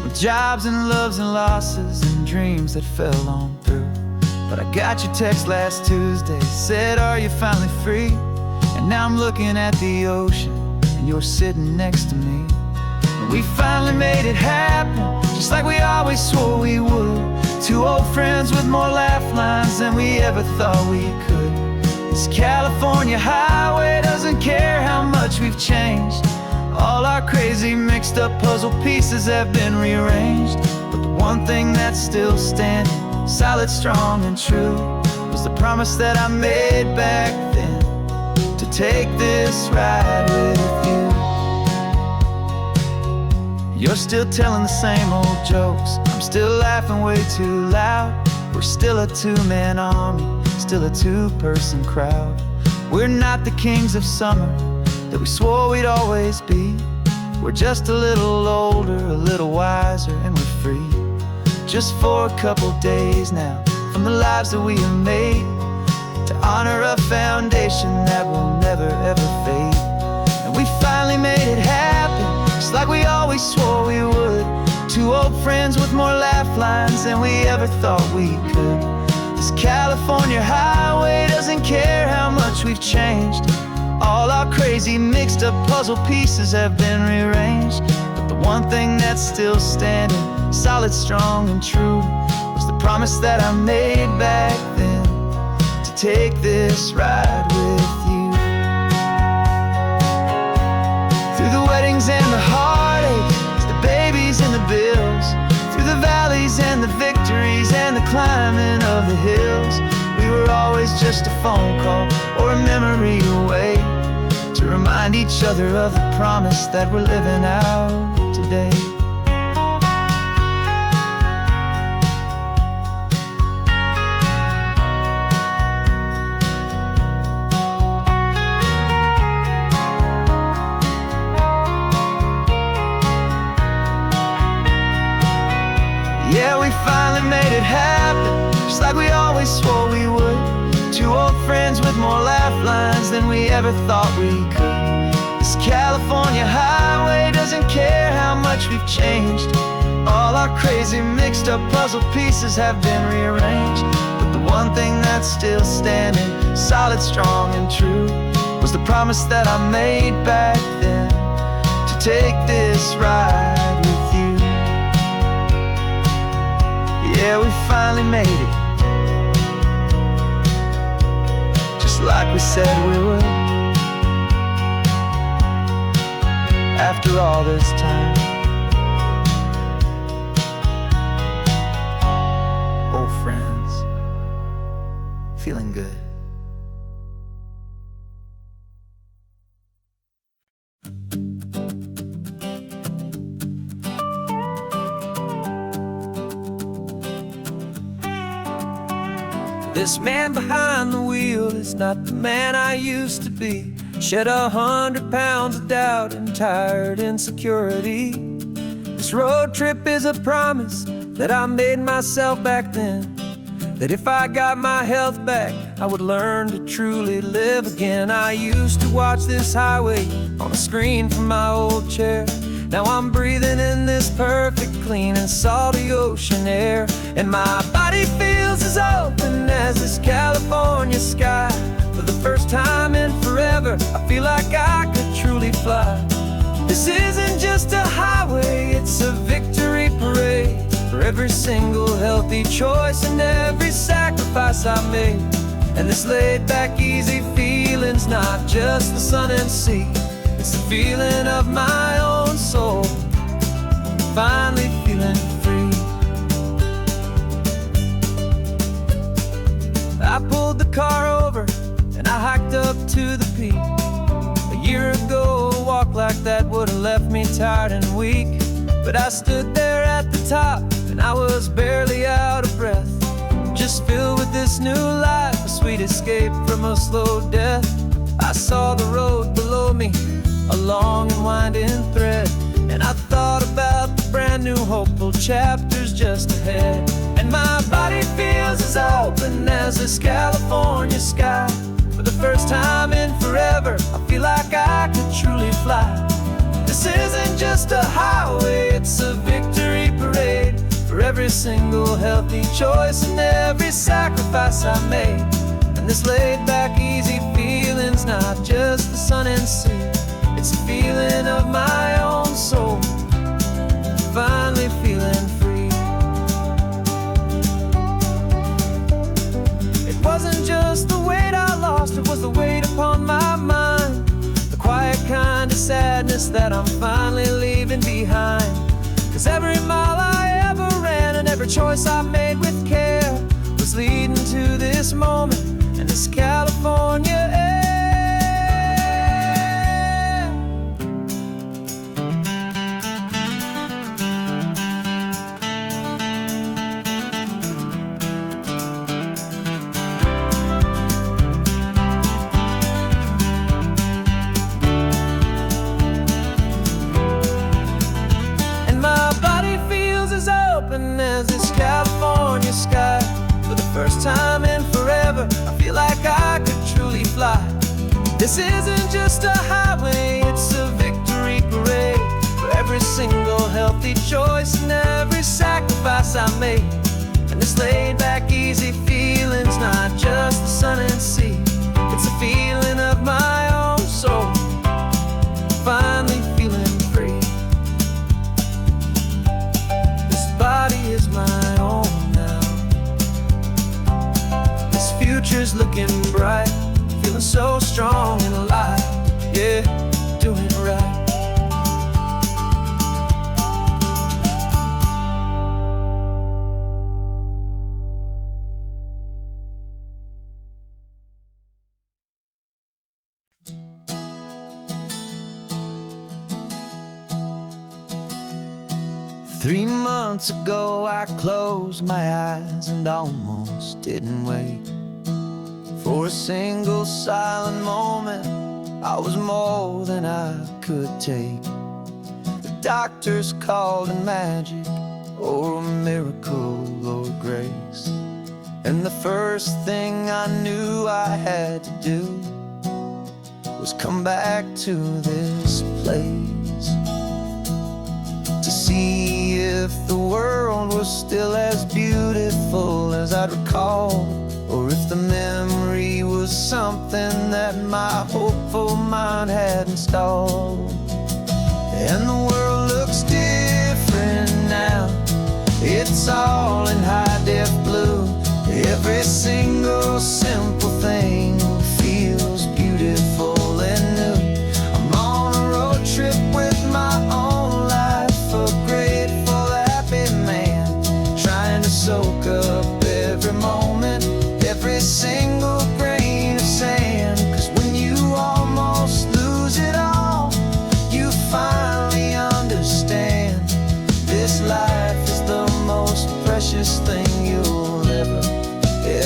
Speaker 3: with jobs and loves and losses and dreams that fell on through. But I got your text last Tuesday, said, are you finally free? And now I'm looking at the ocean, and you're sitting next to me. And we finally made it happen, just like we always swore we would. Two old friends with more laugh lines than we ever thought we could. This California highway doesn't care how much we've changed. All our crazy mixed up puzzle pieces have been rearranged. But the one thing that's still standing, solid, strong, and true, was the promise that I made back then, to take this ride with you. You're still telling the same old jokes, I'm still laughing way too loud. We're still a two-man army, still a two-person crowd. We're not the kings of summer that we swore we'd always be. We're just a little older, a little wiser, and we're free. Just for a couple days now, from the lives that we have made, to honor a foundation that will never ever fade. And we finally made it happen, just like we always swore we would. Two old friends with more laugh lines than we ever thought we could. This California highway doesn't care how much we've changed. All our crazy mixed up puzzle pieces have been rearranged. But the one thing that's still standing, solid, strong, and true, was the promise that I made back then, to take this ride with you. Through the weddings and the heartaches, the babies and the bills, through the valleys and the victories and the climbing of the hills, we were always just a phone call or a memory away, to remind each other of the promise that we're living out today. Yeah, we finally made it happen, just like we always swore we would. Two old friends with more laugh lines than we ever thought we could. This California highway doesn't care how much we've changed. All our crazy mixed up puzzle pieces have been rearranged. But the one thing that's still standing, solid, strong, and true, was the promise that I made back then, to take this ride with you. Yeah, we finally made it, just like we said we would. After all this time, old friends, feeling good.
Speaker 1: This man behind the wheel is not the man I used to be. Shed 100 pounds of doubt and tired insecurity. This road trip is a promise that I made myself back then, that if I got my health back, I would learn to truly live again. I used to watch this highway on a screen from my old chair. Now I'm breathing in this perfect, clean and salty ocean air. And my body feels as open as this California sky. For the first time in forever, I feel like I could truly fly. This isn't just a highway, it's a victory parade, for every single healthy choice and every sacrifice I made. And this laid back, easy feeling's not just the sun and sea, it's the feeling of my own soul, finally feeling free. I pulled the car over and I hiked up to the peak. A year ago, a walk like that would have left me tired and weak. But I stood there at the top and I was barely out of breath, just filled with this new life, a sweet escape from a slow death. I saw the road below me, a long and winding thread, and I thought about the brand brand new hopeful chapters just ahead. And my body feels as open as this California sky. For the first time in forever, I feel like I could truly fly. This isn't just a highway, it's a victory parade. For every single healthy choice and every sacrifice I made. And this laid back easy feeling's not just the sun and sea, it's a feeling of my own soul, finally feeling free. It wasn't just the weight I lost, it was the weight upon my mind. The quiet kind of sadness that I'm finally leaving behind. 'Cause every mile I ever ran and every choice I made with care was leading to this moment and this California air. As this California sky. For the first time in forever, I feel like I could truly fly. This isn't just a highway, it's a victory parade. For every single healthy choice and every sacrifice I made. And this laid back easy feeling's not just the sun and sea, it's a feeling of my own soul, finally feeling free. Body is my own now. This future's looking bright, feeling so strong and alive. Yeah, doing it right. 3 months ago I closed my eyes and almost didn't wait for a single silent moment. I was more than I could take. The doctors called it magic or a miracle or grace. And the first thing I knew I had to do was come back to this place to see if the world was still as beautiful as I'd recall, or if the memory was something that my hopeful mind had installed. And the world looks different now, it's all in high-def blue. Every single simple thing feels beautiful and new. I'm on a road trip with my own life, a grateful, happy man, trying to soak up every moment, every single grain of sand. 'Cause when you almost lose it all, you finally understand this life is the most precious thing you'll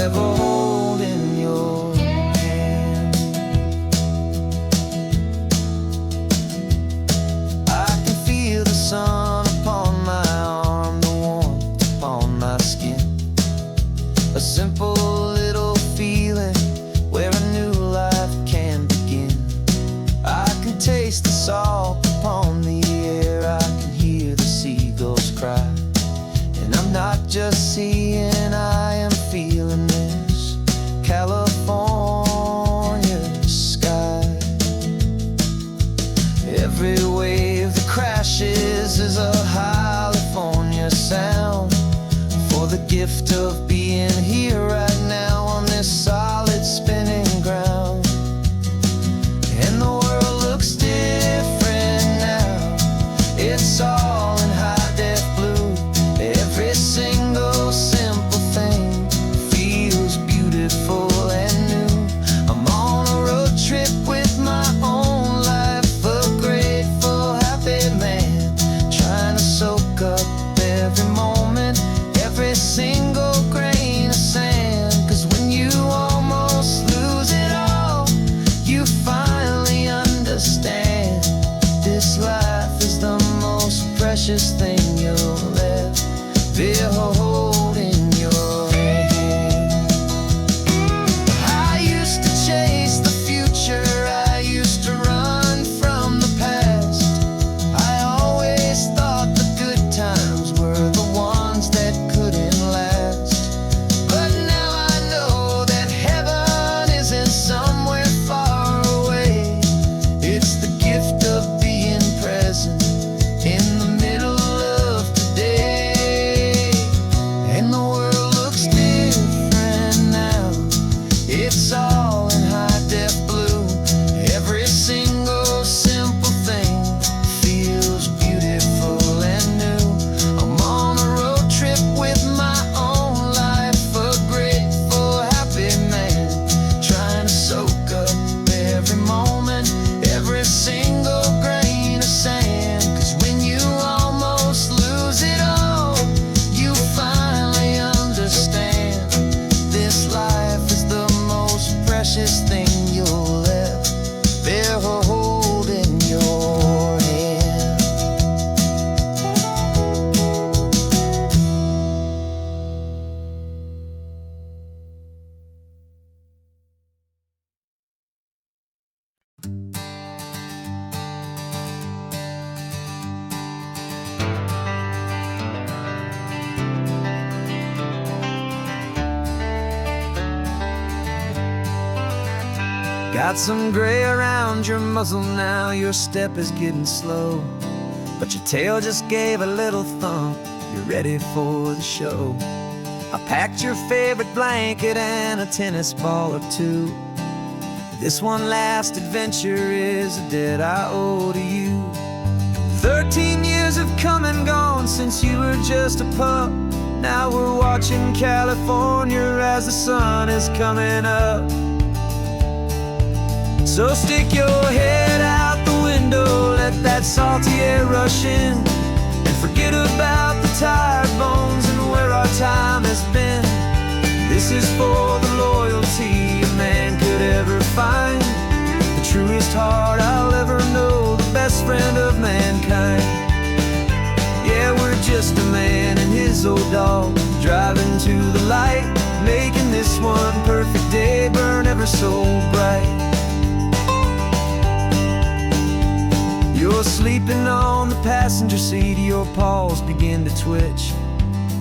Speaker 1: ever hold in your hand. I can feel the sun upon my arm, the warmth upon my skin, a simple little feeling where a new life can begin. I can taste the salt upon the air, I can hear the seagulls cry, and I'm not just seeing, I am feeling this California sky. Every wave that crashes is a California sound, for the gift of being here right now on this solid spinning ground. And the world looks different Got some gray around your muzzle now, your step is getting slow, but your tail just gave a little thump, you're ready for the show. I packed your favorite blanket and a tennis ball or two. This one last adventure is a debt I owe to you. 13 years have come and gone since you were just a pup. Now we're watching California as the sun is coming up. So stick your head out the window, let that salty air rush in, and forget about the tired bones and where our time has been. This is for the loyalty a man could ever find, the truest heart I'll ever know, the best friend of mankind. Yeah, we're just a man and his old dog, driving to the light, making this one perfect day burn ever so bright. You're sleeping on the passenger seat, your paws begin to twitch,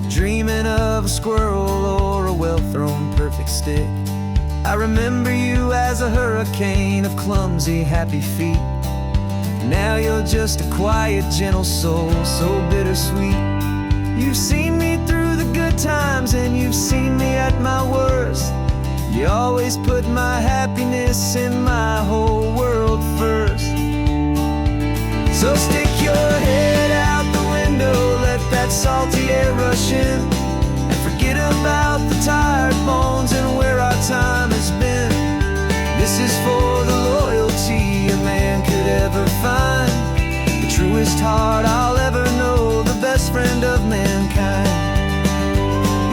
Speaker 1: dreaming of a squirrel or a well-thrown perfect stick. I remember you as a hurricane of clumsy, happy feet. Now you're just a quiet, gentle soul, so bittersweet. You've seen me through the good times and you've seen me at my worst. You always put my happiness and my whole world first. So stick your head out the window, let that salty air rush in, and forget about the tired bones and where our time has been. This is for the loyalty a man could ever find, the truest heart I'll ever know, the best friend of mankind.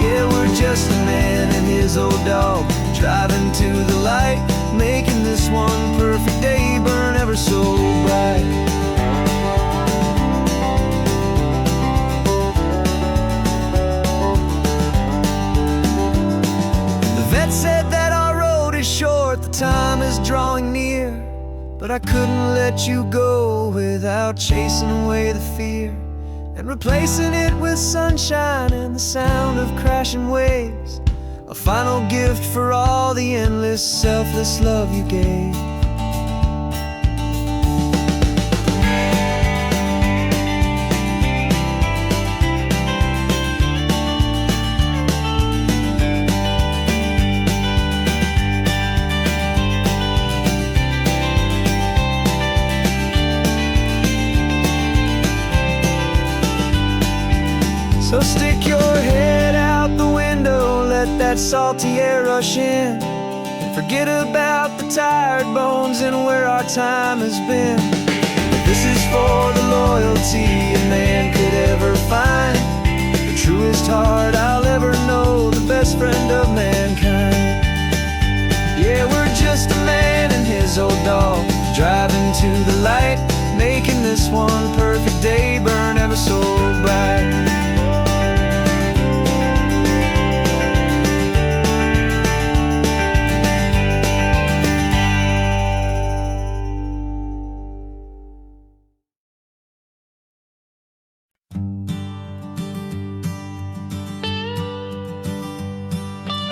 Speaker 1: Yeah, we're just a man and his old dog, driving to the light, making this one perfect day burn ever so bright. Said that our road is short, the time is drawing near, but I couldn't let you go without chasing away the fear and replacing it with sunshine and the sound of crashing waves, a final gift for all the endless, selfless love you gave. So stick your head out the window, let that salty air rush in, and forget about the tired bones and where our time has been. This is for the loyalty a man could ever find, the truest heart I'll ever know, the best friend of mankind. Yeah, we're just a man and his old dog, driving to the light, making this one perfect day burn ever so bright.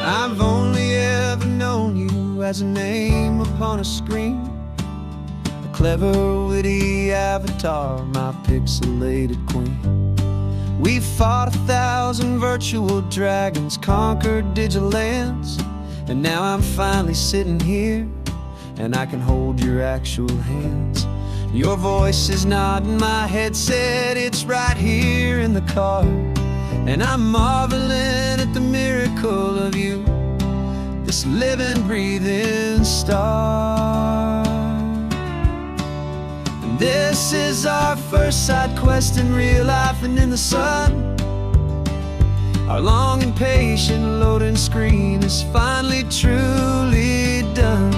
Speaker 1: I've only ever known you as a name upon a screen, a clever, witty avatar, my pixelated queen. We've fought 1,000 virtual dragons, conquered digital lands, and now I'm finally sitting here, and I can hold your actual hands. Your voice is not in my headset, it's right here in the car, and I'm marveling at the miracle of you, this living, breathing star. And this is our first side quest in real life and in the sun. Our long and patient loading screen is finally truly done.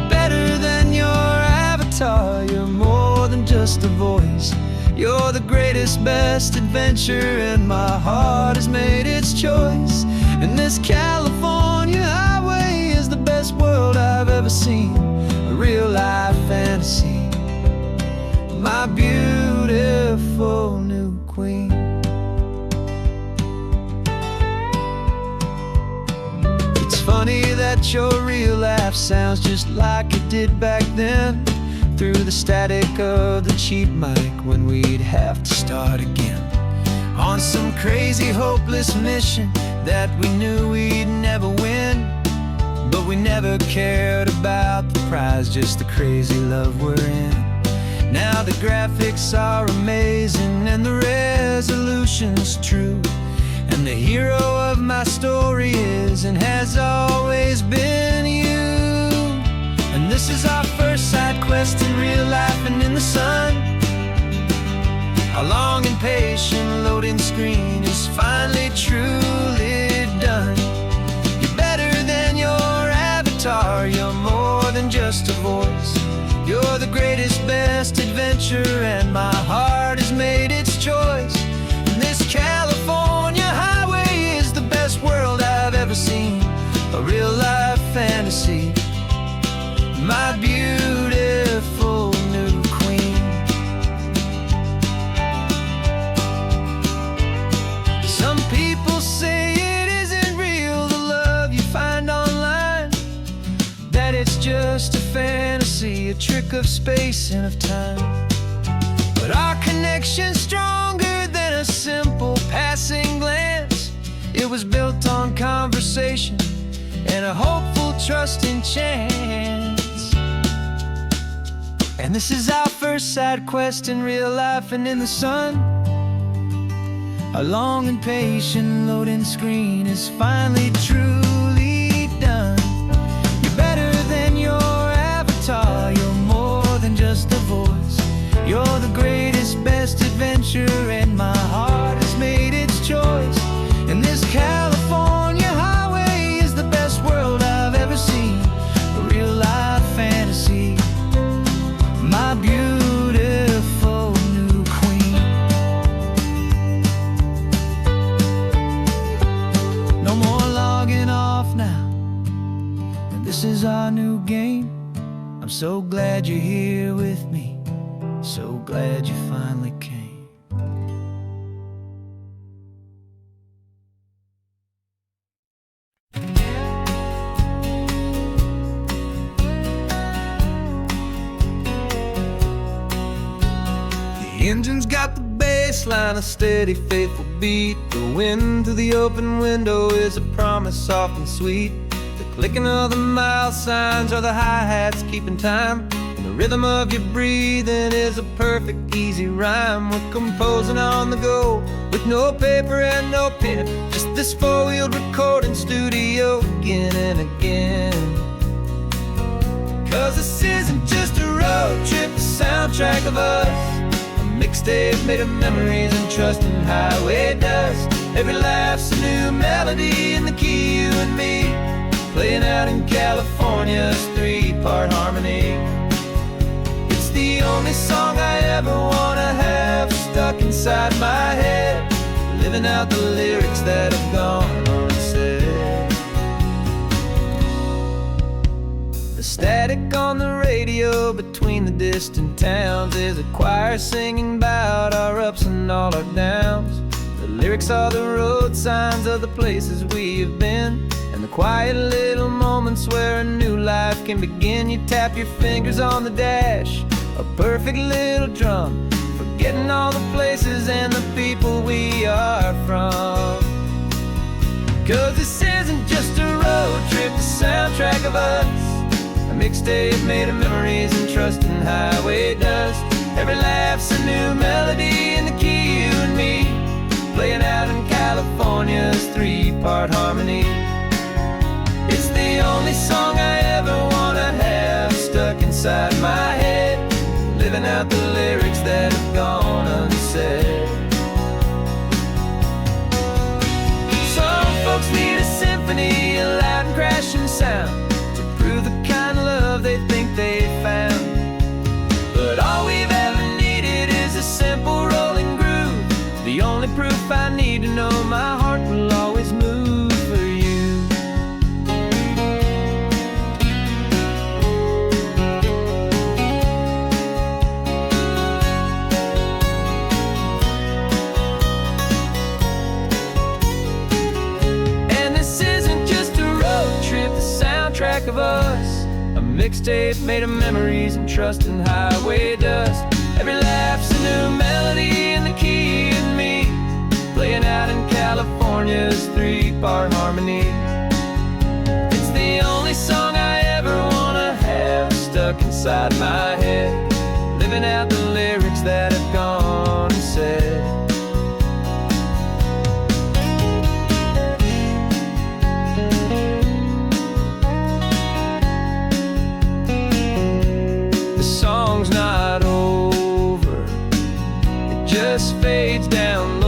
Speaker 1: Better than your avatar, you're more than just a voice. You're the greatest, best adventure, and my heart has made its choice. And this California highway is the best world I've ever seen, a real life fantasy, my beautiful new queen. It's funny that your real laugh sounds just like
Speaker 3: did back then, through the static of the cheap mic, when we'd have to start again on some crazy hopeless mission that we knew we'd never win. But we never cared about the prize, just the crazy love we're in. Now the graphics are amazing and the resolution's true, and the hero of my story is and has always been you. And this is our first side quest in real life and in the sun. Our long and patient loading screen is finally truly done. You're better than your avatar, you're more than just a voice. You're the greatest, best adventure, and my heart has made its choice. And this California highway is the best world I've ever seen, a real life fantasy, my beautiful new queen. Some people say it isn't real, the love you find online, that it's just a fantasy, a trick of space and of time. But our connection's stronger than a simple passing glance. It was built on conversation and a hopeful, trusting chance. And this is our first side quest in real life and in the sun. Our long and patient loading screen is finally truly done. You're better than your avatar, you're more than just a voice. You're the greatest, best adventure, and my heart has made its choice. And this California highway is the best world I've ever seen, a real life fantasy, my beautiful new queen. No more logging off now, and this is our new game. I'm so glad you're here with me, so glad you finally came.
Speaker 1: The engine's got the bass line, a steady, faithful beat. The wind through the open window is a promise, soft and sweet. The clicking of the mile signs are the hi-hats keeping time, and the rhythm of your breathing is a perfect, easy rhyme. We're composing on the go with no paper and no pen, just this four-wheeled recording studio again and again. 'Cause this isn't just a road trip, the soundtrack of us, mixtape made of memories and trust in highway dust. Every laugh's a new melody in the key, you and me, playing out in California's three-part harmony. It's the only song I ever wanna have stuck inside my head, living out the lyrics that have gone unsaid. The static on the radio between the distant towns is a choir singing about our ups and all our downs. The lyrics are the road signs of the places we have been, and the quiet little moments where a new life can begin. You tap your fingers on the dash, a perfect little drum, forgetting all the places and the people we are from. 'Cause this isn't just a road trip, the soundtrack of us, a mixtape made of memories and trust in highway dust. Every laugh's a new melody in the key, you and me, playing out in California's three-part harmony. It's the only song I ever wanna have stuck inside my head, living out the lyrics that have gone unsaid. Some folks need a symphony, a loud and crashing sound, to prove the kind of love they think they found. But all we've ever needed is a simple rolling groove, the only proof I need to know my heart will always move for you. And this isn't just a road trip, the soundtrack of us, a mixtape made of memories and trust in highway dust. Every laugh's a new melody in the key and me, playing out in California's 3-part harmony. It's the only song I ever wanna have stuck inside my head, living out the lyrics that have gone and said. The song's not over, it just fades down low.